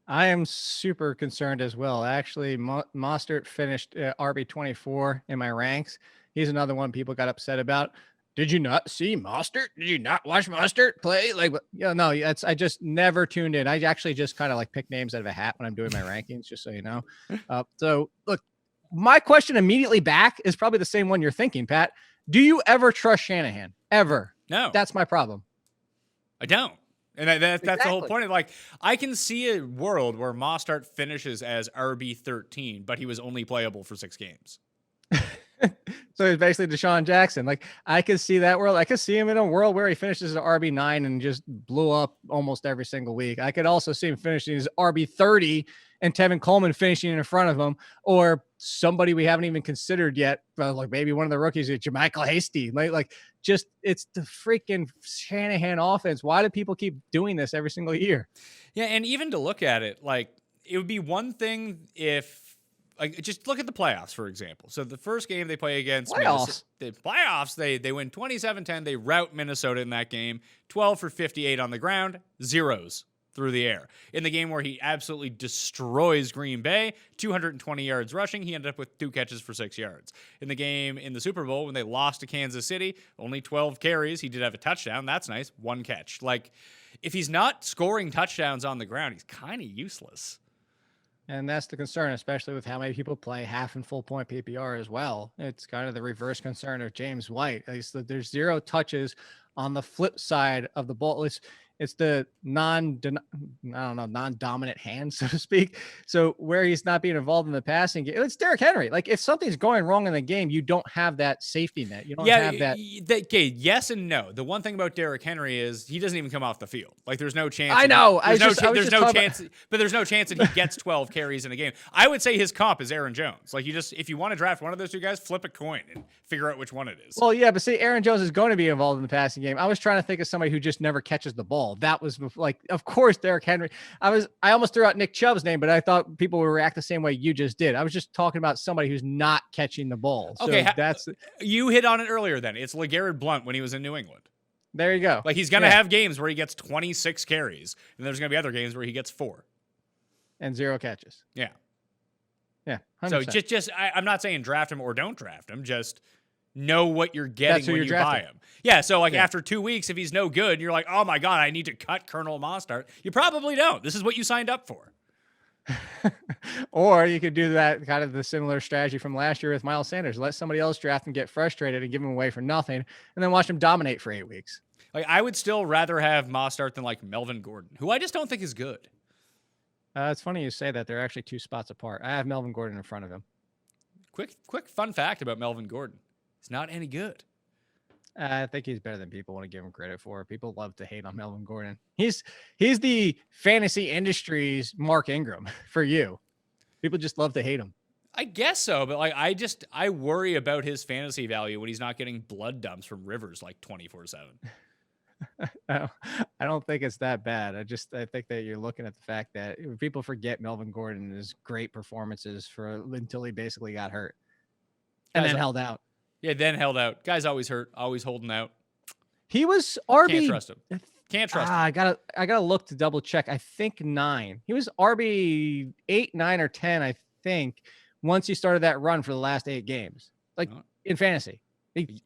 I am super concerned as well. Actually, Mostert finished RB24 in my ranks. He's another one people got upset about. Did you not see Mostert? Did you not watch Mostert play? No, I just never tuned in. I actually just kind of pick names out of a hat when I'm doing my rankings, just so you know. So look, my question immediately back is probably the same one you're thinking, Pat. Do you ever trust Shanahan? Ever? No. That's my problem. I don't. And that's the whole point of I can see a world where Mostert finishes as RB13, but he was only playable for 6 games. So it's basically Deshaun Jackson. I could see that world. I could see him in a world where he finishes as RB9 and just blew up almost every single week. I could also see him finishing as RB30 and Tevin Coleman finishing in front of him, or somebody we haven't even considered yet, maybe one of the rookies, Jamichael Hasty. It's the freaking Shanahan offense. Why do people keep doing this every single year? Yeah, and even to look at it, it would be one thing if just look at the playoffs, for example. So the first game they play against the playoffs, they win 27-10. They rout Minnesota in that game, 12 for 58 on the ground, zeros through the air. In the game where he absolutely destroys Green Bay, 220 yards rushing, he ended up with 2 catches for 6 yards. In the game in the Super Bowl when they lost to Kansas City, only 12 carries. He did have a touchdown. That's nice. 1 catch. Like, if he's not scoring touchdowns on the ground, he's kind of useless. And that's the concern, especially with how many people play half and full point PPR as well. It's kind of the reverse concern of James White. There's 0 touches on the flip side of the ball. It's the non-dominant hand, so to speak. So where he's not being involved in the passing game, it's Derrick Henry. Like, if something's going wrong in the game, you don't have that safety net. You don't have that. Okay, yes and no. The one thing about Derrick Henry is he doesn't even come off the field. Like, there's no chance. I know. There's no chance, but there's no chance that he gets 12 carries in a game. I would say his comp is Aaron Jones. Like, if you want to draft one of those 2 guys, flip a coin and figure out which one it is. Well, yeah, but see, Aaron Jones is going to be involved in the passing game. I was trying to think of somebody who just never catches the ball. That was like, of course, Derrick Henry. I almost threw out Nick Chubb's name, but I thought people would react the same way you just did. I was just talking about somebody who's not catching the ball. So okay, that's you hit on it earlier. Then it's LeGarrette Blount when he was in New England. There you go. Like, he's going to have games where he gets 26 carries, and there's going to be other games where he gets 4 and 0 catches. Yeah. Yeah. So 100%. I'm not saying draft him or don't draft him. Just know what you're getting when you buy him. Yeah, so after 2 weeks, if he's no good, you're like, oh my God, I need to cut Colonel Mostert. You probably don't. This is what you signed up for. Or you could do that kind of the similar strategy from last year with Miles Sanders. Let somebody else draft and get frustrated and give him away for nothing, and then watch him dominate for 8 weeks. Like, I would still rather have Mostert than like Melvin Gordon, who I just don't think is good. It's funny you say that. They're actually 2 spots apart. I have Melvin Gordon in front of him. Quick fun fact about Melvin Gordon. He's not any good. I think he's better than people want to give him credit for. People love to hate on Melvin Gordon. He's the fantasy industry's Mark Ingram for you. People just love to hate him. I guess so, but like, I worry about his fantasy value when he's not getting blood dumps from Rivers like 24/7. I don't think it's that bad. I think that you're looking at the fact that people forget Melvin Gordon and his great performances until he basically got hurt and then held out. Yeah, then held out. Guy's always hurt, always holding out. He was RB. Can't trust him. Can't trust him. I gotta look to double check. I think 9. He was RB 8, 9, or 10. I think once he started that run for the last 8 games, like in fantasy.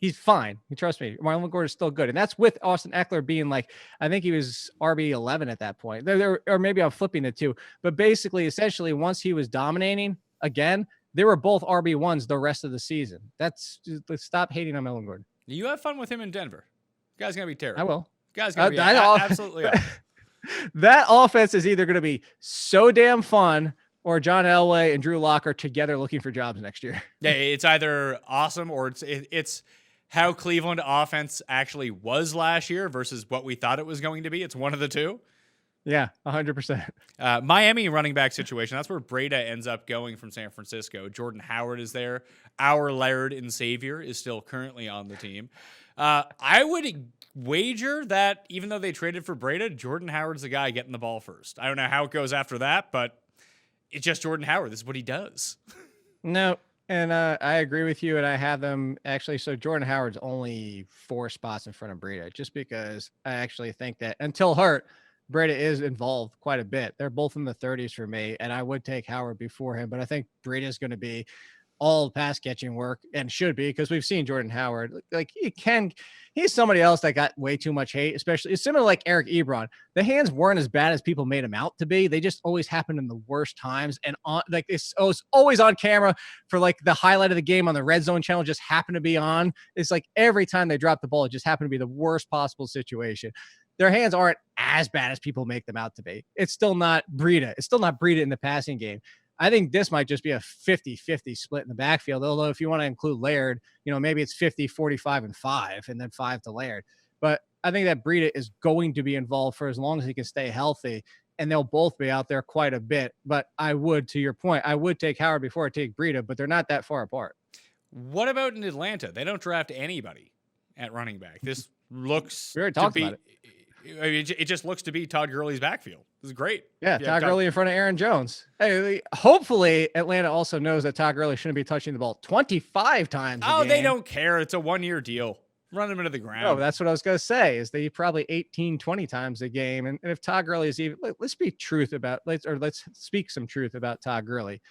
He's fine. You trust me. Marlon Gordon's still good. And that's with Austin Eckler being like, I think he was RB 11 at that point. Or maybe I'm flipping the 2. But basically, essentially, once he was dominating again, they were both RB1s the rest of the season. Let's stop hating on Melvin Gordon. You have fun with him in Denver. Guy's going to be terrible. I will. Guy's going to be absolutely awesome. That offense is either going to be so damn fun or John Elway and Drew Lock are together looking for jobs next year. Yeah, it's either awesome or it's how Cleveland offense actually was last year versus what we thought it was going to be. It's one of the two. Yeah, 100%. Miami running back situation. That's where Breda ends up going from San Francisco. Jordan Howard is there. Our Laird and Savior is still currently on the team. I would wager that even though they traded for Breda, Jordan Howard's the guy getting the ball first. I don't know how it goes after that, but it's just Jordan Howard. This is what he does. No, and I agree with you, and I have them actually. So Jordan Howard's only 4 spots in front of Breda, just because I actually think that until hurt, Breda is involved quite a bit. They're both in the 30s for me, and I would take Howard before him, but I think Breda is going to be all pass catching work and should be, because we've seen Jordan Howard. Like he's somebody else that got way too much hate, especially it's similar like Eric Ebron. The hands weren't as bad as people made him out to be. They just always happened in the worst times. And it's always on camera for like the highlight of the game on the Red Zone channel just happened to be on. It's like every time they drop the ball, it just happened to be the worst possible situation. Their hands aren't as bad as people make them out to be. It's still not Breda. It's still not Breda in the passing game. I think this might just be a 50-50 split in the backfield. Although if you want to include Laird, maybe it's 50, 45, and 5, and then 5 to Laird. But I think that Breda is going to be involved for as long as he can stay healthy, and they'll both be out there quite a bit. But to your point, I would take Howard before I take Breda, but they're not that far apart. What about in Atlanta? They don't draft anybody at running back. This looks we already talked about it. It just looks to be Todd Gurley's backfield. This is great. Yeah, Todd Gurley in front of Aaron Jones. Hey, hopefully Atlanta also knows that Todd Gurley shouldn't be touching the ball 25 times. Oh, they don't care. It's a 1-year deal. Run him into the ground. No, that's what I was going to say, is they probably 18, 20 times a game. And if Todd Gurley is even, let's speak some truth about Todd Gurley.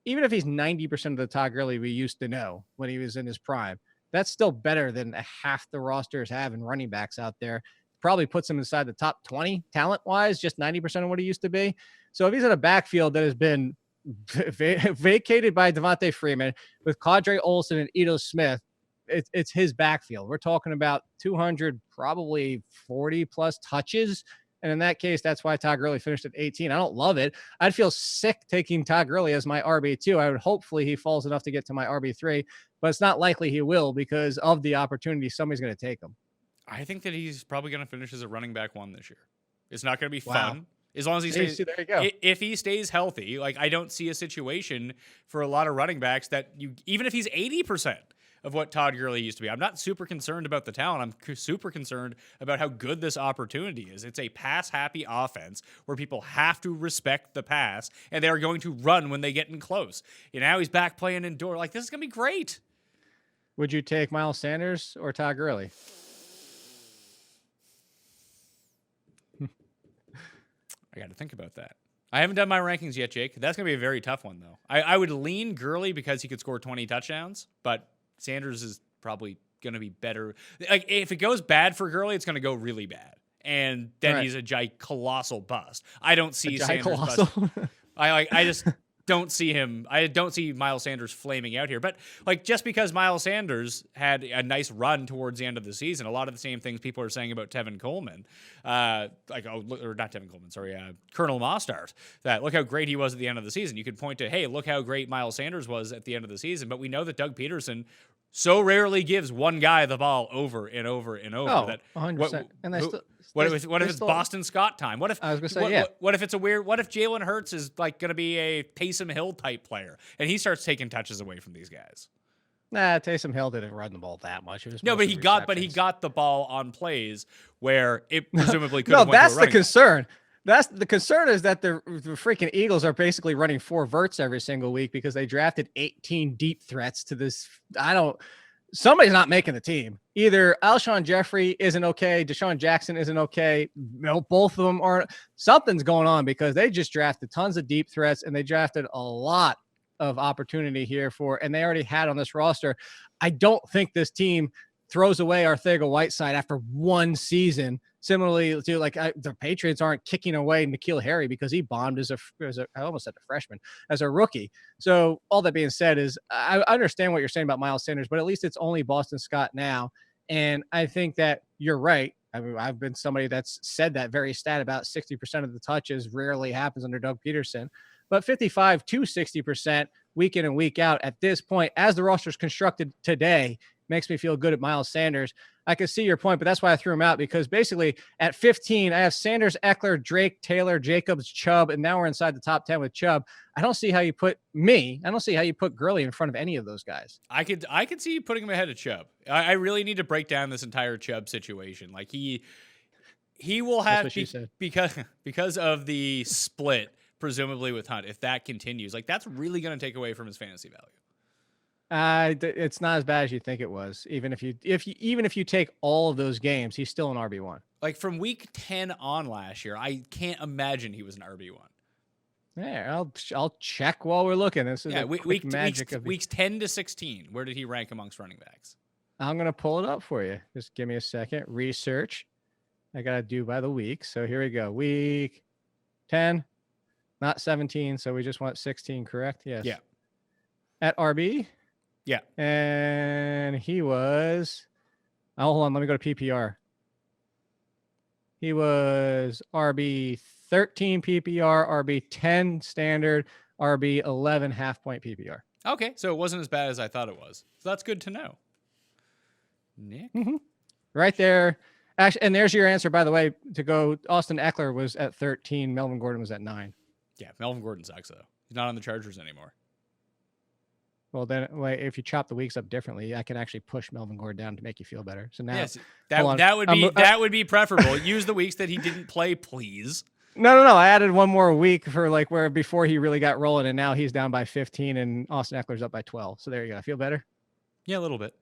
Even if he's 90% of the Todd Gurley we used to know when he was in his prime, that's still better than half the rosters have in running backs out there. Probably puts him inside the top 20 talent-wise, just 90% of what he used to be. So if he's in a backfield that has been vacated by Devontae Freeman with Quadre Olson and Ito Smith, it's his backfield. We're talking about 200, probably 40 plus touches. And in that case, that's why Todd Gurley finished at 18. I don't love it. I'd feel sick taking Todd Gurley as my RB2. I would hopefully he falls enough to get to my RB3, but it's not likely he will because of the opportunity. Somebody's going to take him. I think that he's probably going to finish as a running back 1 this year. It's not going to be fun. As long as he stays, there you go. If he stays healthy, like I don't see a situation for a lot of running backs that even if he's 80% of what Todd Gurley used to be. I'm not super concerned about the talent. I'm super concerned about how good this opportunity is. It's a pass-happy offense where people have to respect the pass, and they are going to run when they get in close. And now he's back playing indoor. Like, this is going to be great. Would you take Miles Sanders or Todd Gurley? I got to think about that. I haven't done my rankings yet, Jake. That's going to be a very tough one, though. I would lean Gurley because he could score 20 touchdowns, but Sanders is probably going to be better. Like, if it goes bad for Gurley, it's going to go really bad. And then he's a colossal bust. I don't see Sanders bust. I just don't see him. I don't see Miles Sanders flaming out here. But like, just because Miles Sanders had a nice run towards the end of the season, a lot of the same things people are saying about Tevin Coleman, or not Tevin Coleman, sorry, Colonel Mostert, that look how great he was at the end of the season. You could point to, hey, look how great Miles Sanders was at the end of the season. But we know that Doug Peterson so rarely gives one guy the ball over and over and over. Oh, that 100%. What if it's Boston Scott time? What if I was gonna say, what if it's what if Jalen Hurts is like going to be a Taysom Hill type player and he starts taking touches away from these guys? Nah, Taysom Hill didn't run the ball that much. It was but he got the ball on plays where it presumably could. No, that's the concern. That's the concern, is that the freaking Eagles are basically running 4 verts every single week because they drafted 18 deep threats to this. Somebody's not making the team. Either Alshon Jeffrey isn't okay, Deshaun Jackson isn't okay. No, both of them aren't. Something's going on because they just drafted tons of deep threats and they drafted a lot of opportunity here and they already had on this roster. I don't think this team throws away Arcega-Whiteside after one season. Similarly to the Patriots aren't kicking away N'Keal Harry because he bombed as I almost said a freshman, as a rookie. So all that being said is I understand what you're saying about Miles Sanders, but at least it's only Boston Scott now. And I think that you're right. I mean, I've been somebody that's said that very stat about 60% of the touches rarely happens under Doug Peterson, but 55 to 60% week in and week out at this point, as the roster is constructed today, makes me feel good at Miles Sanders. I can see your point, but that's why I threw him out, because basically at 15, I have Sanders, Eckler, Drake, Taylor, Jacobs, Chubb, and now we're inside the top 10 with Chubb. I don't see how you put Gurley in front of any of those guys. I could see you putting him ahead of Chubb. I really need to break down this entire Chubb situation. Like he will have because of the split, presumably with Hunt. If that continues, like that's really going to take away from his fantasy value. It's not as bad as you think it was. Even if you take all of those games, he's still an RB1. Like from week 10 on last year, I can't imagine he was an RB1. Yeah, I'll check while we're looking. This is weeks 10 to 16. Where did he rank amongst running backs? I'm gonna pull it up for you. Just give me a second. Research. I gotta do by the week. So here we go. Week 10, not 17. So we just want 16, correct? Yes. Yeah. At RB. Yeah. And he was, hold on, let me go to PPR. He was RB 13 PPR, RB 10 standard, RB 11 half point PPR. Okay, so it wasn't as bad as I thought it was. So that's good to know. Nick? Mm-hmm. Right there. Actually, and there's your answer, by the way, to go. Austin Eckler was at 13. Melvin Gordon was at 9. Yeah, Melvin Gordon sucks, though. He's not on the Chargers anymore. Well, then, if you chop the weeks up differently, I can actually push Melvin Gordon down to make you feel better. So now, yes, that would be preferable. Use the weeks that he didn't play, please. No. I added one more week for where before he really got rolling, and now he's down by 15, and Austin Eckler's up by 12. So there you go. Feel better? Yeah, a little bit.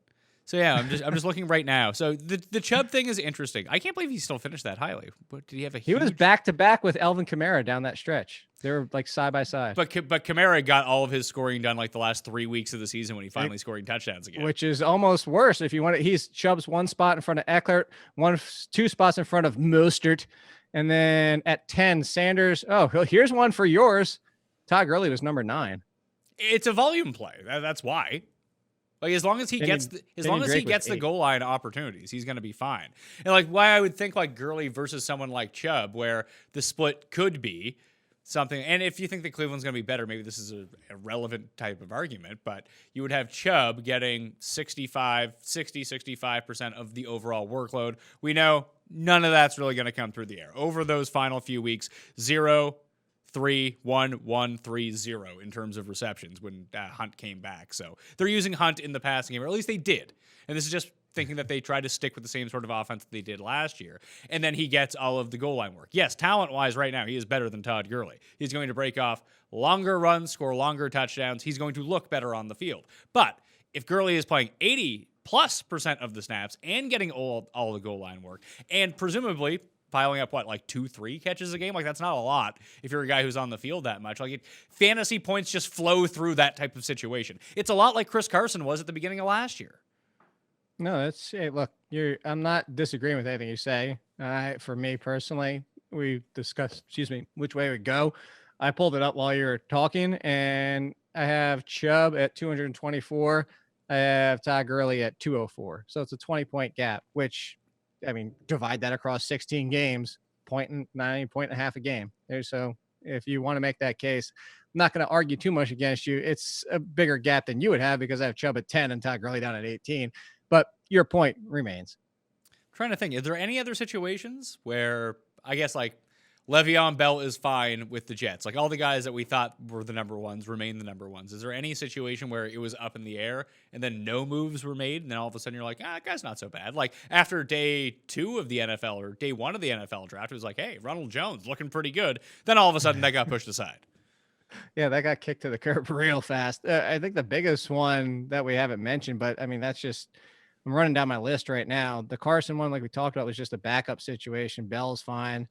So yeah, I'm just looking right now. So the Chubb thing is interesting. I can't believe he still finished that highly. What, did he have a? He was back to back with Alvin Kamara down that stretch. They were like side by side. But Kamara got all of his scoring done like the last 3 weeks of the season when he finally scoring touchdowns again. Which is almost worse if you want it. He's Chubb's 1 spot in front of Eckler, 2 spots in front of Mostert, and then at 10 Sanders. Oh, here's one for yours. Todd Gurley was number 9. It's a volume play. That's why. Like as long as he gets the goal line opportunities, he's going to be fine. And like why I would think like Gurley versus someone like Chubb, where the split could be something. And if you think that Cleveland's going to be better, maybe this is a relevant type of argument, but you would have Chubb getting 65% of the overall workload. We know none of that's really going to come through the air. Over those final few weeks, 0, 3, 1, 1, 3, 0 in terms of receptions when Hunt came back. So they're using Hunt in the passing game, or at least they did. And this is just thinking that they tried to stick with the same sort of offense that they did last year. And then he gets all of the goal line work. Yes, talent-wise right now, he is better than Todd Gurley. He's going to break off longer runs, score longer touchdowns. He's going to look better on the field. But if Gurley is playing 80+% of the snaps and getting all the goal line work, and presumably piling up, like 2-3 catches a game? Like, that's not a lot if you're a guy who's on the field that much. Like, fantasy points just flow through that type of situation. It's a lot like Chris Carson was at the beginning of last year. No, hey, look, I'm not disagreeing with anything you say. For me personally, we discussed, which way we go. I pulled it up while you were talking, and I have Chubb at 224. I have Todd Gurley at 204. So it's a 20-point gap, which, I mean, divide that across 16 games, point and a half a game. So if you want to make that case, I'm not going to argue too much against you. It's a bigger gap than you would have because I have Chubb at 10 and Todd Gurley down at 18. But your point remains. I'm trying to think, is there any other situations where I guess like Le'Veon Bell is fine with the Jets? Like all the guys that we thought were the number ones remain the number ones. Is there any situation where it was up in the air and then no moves were made and then all of a sudden you're like, that guy's not so bad? Like after day 2 of the NFL or day 1 of the NFL draft, it was like, hey, Ronald Jones looking pretty good. Then all of a sudden that got pushed aside. Yeah, that got kicked to the curb real fast. I think the biggest one that we haven't mentioned, but I mean, that's just, I'm running down my list right now. The Carson one, like we talked about, was just a backup situation. Bell's fine.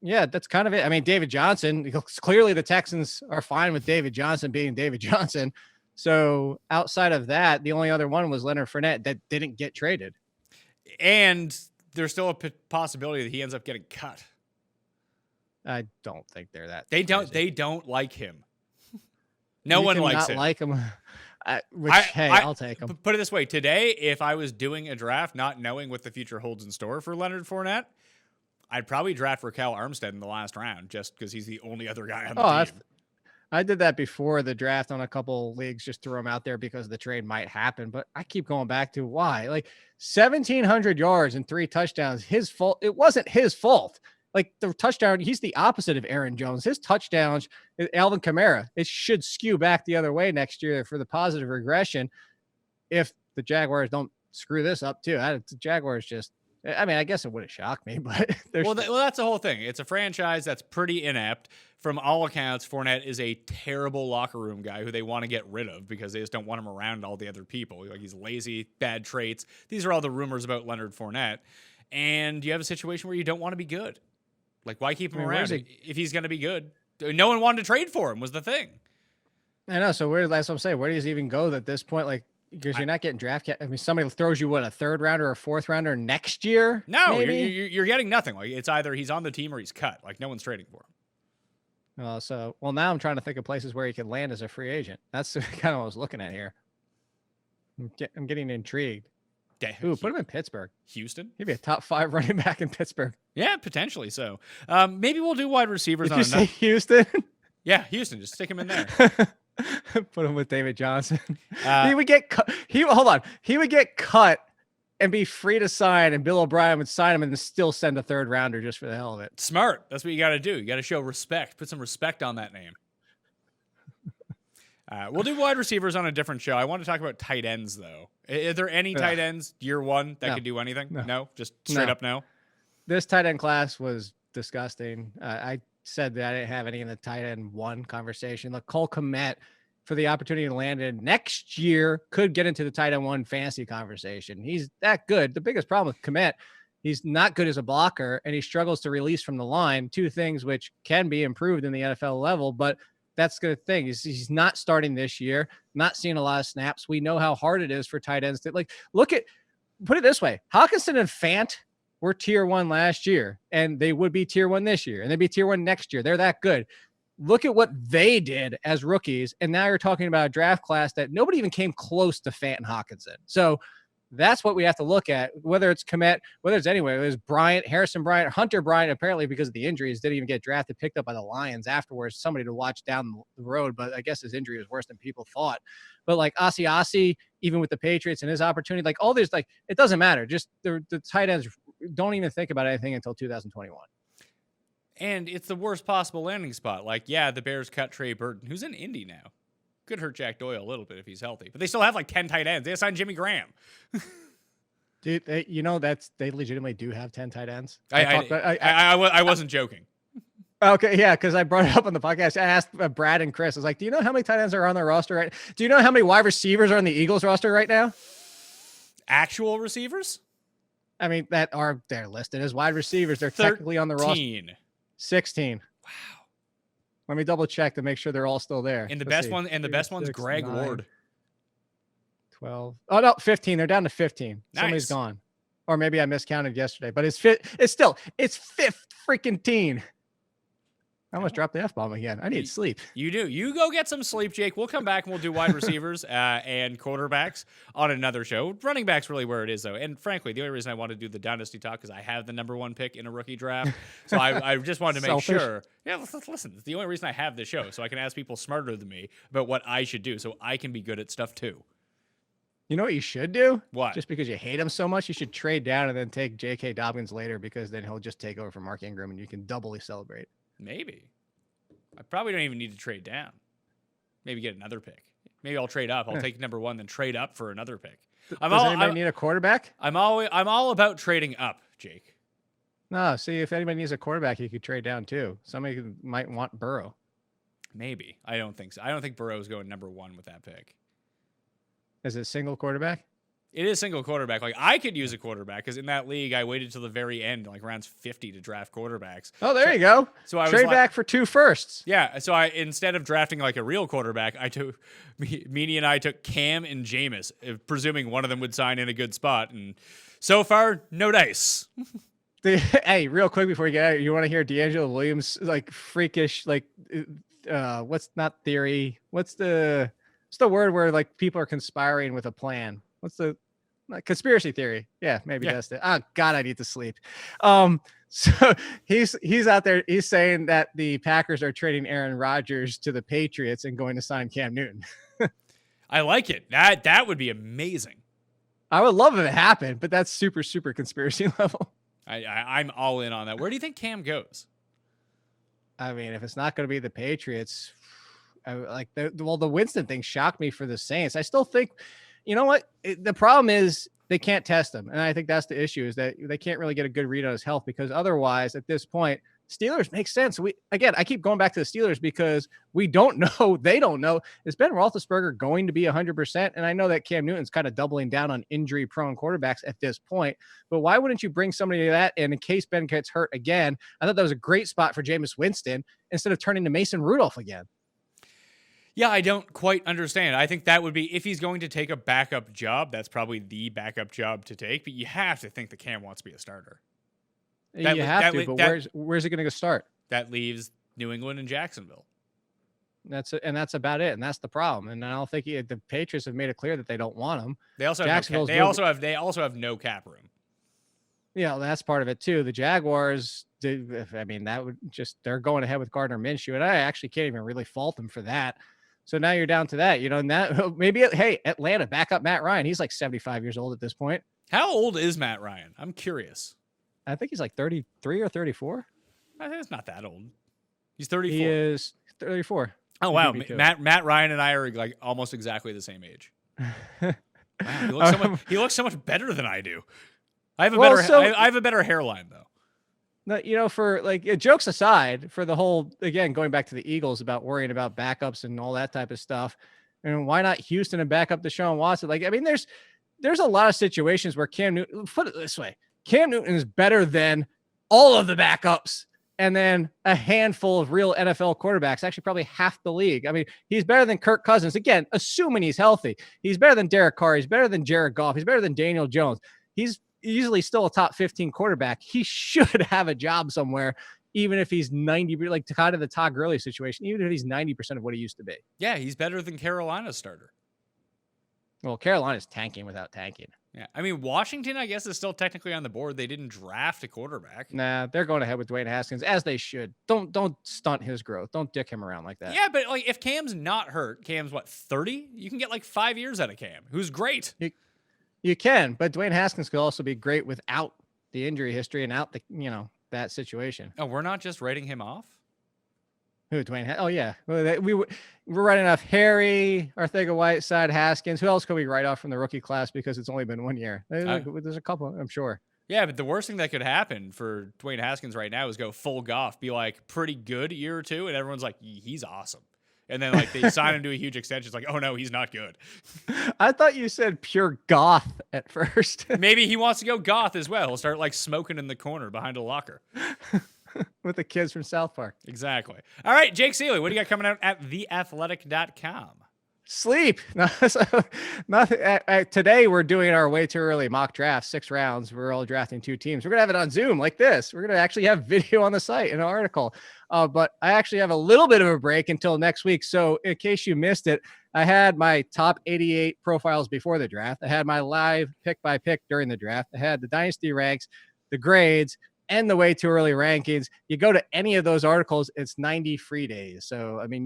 Yeah, that's kind of it. I mean, David Johnson, clearly the Texans are fine with David Johnson being David Johnson. So outside of that, the only other one was Leonard Fournette that didn't get traded. And there's still a possibility that he ends up getting cut. I don't think they're that. They don't like him. No one likes him. Like him. I'll take him. Put it this way. Today, if I was doing a draft, not knowing what the future holds in store for Leonard Fournette, I'd probably draft Raquel Armstead in the last round just because he's the only other guy on the team. I did that before the draft on a couple leagues, just threw him out there because the trade might happen. But I keep going back to why. Like 1,700 yards and 3 touchdowns, his fault. It wasn't his fault. Like the touchdown, he's the opposite of Aaron Jones. His touchdowns, Alvin Kamara, it should skew back the other way next year for the positive regression if the Jaguars don't screw this up too. The Jaguars just, I mean, I guess it wouldn't shock me, but well, that's the whole thing. It's a franchise that's pretty inept. From all accounts, Fournette is a terrible locker room guy who they want to get rid of because they just don't want him around all the other people. Like he's lazy, bad traits. These are all the rumors about Leonard Fournette. And you have a situation where you don't want to be good. Like, why keep him around if he's going to be good? No one wanted to trade for him was the thing. I know. So that's what I'm saying. Where does he even go at this point? Like, because you're not getting draft. I mean, somebody throws you a 3rd rounder or 4th rounder next year. No, you're getting nothing. Like it's either he's on the team or he's cut. Like no one's trading for him. Now I'm trying to think of places where he could land as a free agent. That's kind of what I was looking at here. I'm getting intrigued. Ooh, put him in Pittsburgh. Houston? He'd be a top 5 running back in Pittsburgh. Yeah, potentially so. Maybe we'll do wide receivers. Did you say Houston? Yeah, Houston. Just stick him in there. Put him with David Johnson. He would get cut. He would get cut and be free to sign, and Bill O'Brien would sign him and still send a 3rd rounder just for the hell of it. Smart. That's what you got to do. You got to show respect. Put some respect on that name. We'll do wide receivers on a different show. I want to talk about tight ends, though. Are there any tight ends year 1 that could do anything? No? Just straight up no? This tight end class was disgusting. I said that I didn't have any in the tight end 1 conversation. Look, Cole Kmet for the opportunity to land in next year, could get into the tight end one fantasy conversation. He's that good. The biggest problem with Kmet, he's not good as a blocker, and he struggles to release from the line. Two things which can be improved in the NFL level, but that's the thing. He's not starting this year, not seeing a lot of snaps. We know how hard it is for tight ends to put it this way. Hawkinson and Fant were tier 1 last year, and they would be tier 1 this year, and they'd be tier 1 next year. They're that good. Look at what they did as rookies, and now you're talking about a draft class that nobody even came close to Fant and Hawkinson. So that's what we have to look at, whether it's Kmet, whether it's anyway. It was Bryant, Harrison Bryant, Hunter Bryant, apparently because of the injuries, didn't even get drafted, picked up by the Lions afterwards, somebody to watch down the road, but I guess his injury was worse than people thought. But like Asiasi, even with the Patriots and his opportunity, like all this, like it doesn't matter. Just the tight ends don't even think about anything until 2021. And it's the worst possible landing spot. Like, yeah, the Bears cut Trey Burton, who's in Indy now. Could hurt Jack Doyle a little bit if he's healthy. But they still have like 10 tight ends. They signed Jimmy Graham. Dude, they legitimately do have 10 tight ends. I wasn't joking. Okay, yeah, because I brought it up on the podcast. I asked Brad and Chris. I was like, do you know how many tight ends are on their roster right now? Do you know how many wide receivers are on the Eagles roster right now? Actual receivers? I mean, they're listed as wide receivers. They're technically on the roster. 16. Wow. Let me double check to make sure they're all still there. And the best one's Greg 9, Ward. 12. Oh no, 15. They're down to 15. Nice. Somebody's gone. Or maybe I miscounted yesterday, but it's fifth freaking teen. I almost dropped the F-bomb again. I need sleep. You do. You go get some sleep, Jake. We'll come back and we'll do wide receivers and quarterbacks on another show. Running back's really where it is, though. And frankly, the only reason I want to do the Dynasty talk is I have the number 1 pick in a rookie draft. So I just wanted to make sure. Yeah, listen, it's the only reason I have the show, so I can ask people smarter than me about what I should do so I can be good at stuff, too. You know what you should do? What? Just because you hate him so much, you should trade down and then take J.K. Dobbins later, because then he'll just take over for Mark Ingram and you can doubly celebrate. Maybe. I probably don't even need to trade down. Maybe get another pick. Maybe I'll trade up. I'll take number 1, then trade up for another pick. Does anybody need a quarterback? I'm all about trading up, Jake. No, see, if anybody needs a quarterback, you could trade down too. Somebody might want Burrow. Maybe. I don't think so. I don't think Burrow's going number 1 with that pick. Is it single quarterback? It is single quarterback. Like, I could use a quarterback because in that league, I waited till the very end, like rounds 50 to draft quarterbacks. Oh, there you go. So I trade back for 2 firsts. Yeah. So instead of drafting like a real quarterback, Meany and I took Cam and Jameis, presuming one of them would sign in a good spot. And so far, no dice. Hey, real quick before you get out, you want to hear D'Angelo Williams like freakish, like what's not theory? What's the word where like people are conspiring with a plan? What's the conspiracy theory? Yeah, maybe that's it. Oh God, I need to sleep. So he's out there. He's saying that the Packers are trading Aaron Rodgers to the Patriots and going to sign Cam Newton. I like it. That would be amazing. I would love if it happened, but that's super, super conspiracy level. I'm all in on that. Where do you think Cam goes? I mean, if it's not going to be the Patriots, the Winston thing shocked me for the Saints. I still think, you know what? The problem is they can't test him. And I think that's the issue, is that they can't really get a good read on his health, because otherwise at this point, Steelers make sense. I keep going back to the Steelers because we don't know. They don't know. Is Ben Roethlisberger going to be 100%? And I know that Cam Newton's kind of doubling down on injury-prone quarterbacks at this point. But why wouldn't you bring somebody to that? And in case Ben gets hurt again, I thought that was a great spot for Jameis Winston instead of turning to Mason Rudolph again. Yeah, I don't quite understand. I think that would be, if he's going to take a backup job, that's probably the backup job to take. But you have to think that Cam wants to be a starter. But where's it going to start? That leaves New England and Jacksonville. That's about it, and that's the problem. And I don't think the Patriots have made it clear that they don't want him. They also have no cap room. Yeah, that's part of it too. The Jaguars, they're going ahead with Gardner Minshew, and I actually can't even really fault them for that. So now you're down to that, and that maybe Atlanta back up Matt Ryan. He's like 75 years old at this point. How old is Matt Ryan? I'm curious. I think he's like 33 or 34. I think it's not that old. He's 34. He is 34. Oh wow, Matt Ryan and I are like almost exactly the same age. Wow, he looks so much better than I do. I have a better hairline though. For jokes aside, for the whole, again, going back to the Eagles about worrying about backups and all that type of stuff, And why not Houston and back up Deshaun Watson? Like, I mean, there's a lot of situations where Cam Newton, put it this way, Cam Newton is better than all of the backups. And then a handful of real NFL quarterbacks, actually probably half the league. I mean, he's better than Kirk Cousins. Again, assuming he's healthy. He's better than Derek Carr. He's better than Jared Goff. He's better than Daniel Jones. He's easily still a top 15 quarterback. He should have a job somewhere, even if he's 90, like kind of the Todd Gurley situation, even if he's 90% of what he used to be. Yeah, he's better than Carolina's starter. Well, Carolina's tanking without tanking. Yeah, I mean, Washington, I guess, is still technically on the board. They didn't draft a quarterback. Nah, they're going ahead with Dwayne Haskins, as they should. Don't stunt his growth. Don't dick him around like that. Yeah, but like if Cam's not hurt, Cam's what, 30? You can get like 5 years out of Cam, who's great. You can, but Dwayne Haskins could also be great without the injury history and out the, that situation. Oh, we're not just writing him off? Who, Dwayne? Oh, yeah. We're writing off Harry, Arcega-Whiteside, Haskins. Who else could we write off from the rookie class because it's only been 1 year? There's a couple, I'm sure. Yeah, but the worst thing that could happen for Dwayne Haskins right now is go full Goff, be like pretty good a year or two, and everyone's like, he's awesome. And then like they sign him to a huge extension. It's like, oh no, he's not good. I thought you said pure goth at first. Maybe he wants to go goth as well. He'll start like smoking in the corner behind a locker. With the kids from South Park. Exactly. All right, Jake Ciely, what do you got coming out at theathletic.com? Sleep. Today we're doing our way too early mock draft, 6 rounds. We're all drafting 2 teams. We're going to have it on Zoom like this. We're going to actually have video on the site, an article. But I actually have a little bit of a break until next week. So in case you missed it, I had my top 88 profiles before the draft. I had my live pick by pick during the draft. I had the Dynasty ranks, the grades, and the way too early rankings. You go to any of those articles, it's 90 free days. So, I mean,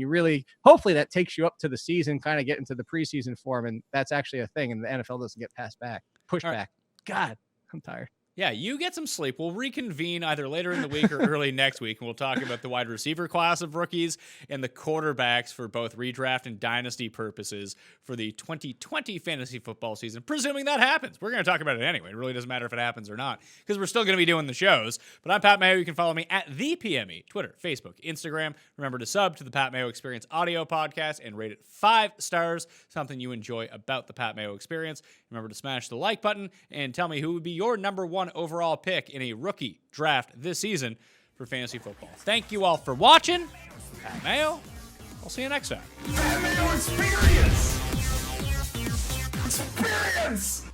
hopefully that takes you up to the season, kind of get into the preseason form. And that's actually a thing. And the NFL doesn't get pushed back. God, I'm tired. Yeah, you get some sleep. We'll reconvene either later in the week or early next week, and we'll talk about the wide receiver class of rookies and the quarterbacks for both redraft and dynasty purposes for the 2020 fantasy football season, presuming that happens. We're going to talk about it anyway. It really doesn't matter if it happens or not, because we're still going to be doing the shows. But I'm Pat Mayo. You can follow me at ThePME, Twitter, Facebook, Instagram. Remember to sub to the Pat Mayo Experience audio podcast and rate it 5 stars, something you enjoy about the Pat Mayo Experience. Remember to smash the like button and tell me who would be your number 1 overall pick in a rookie draft this season for fantasy football. Thank you all for watching. Pat Mayo. I'll see you next time. Pat Mayo Experience! Experience!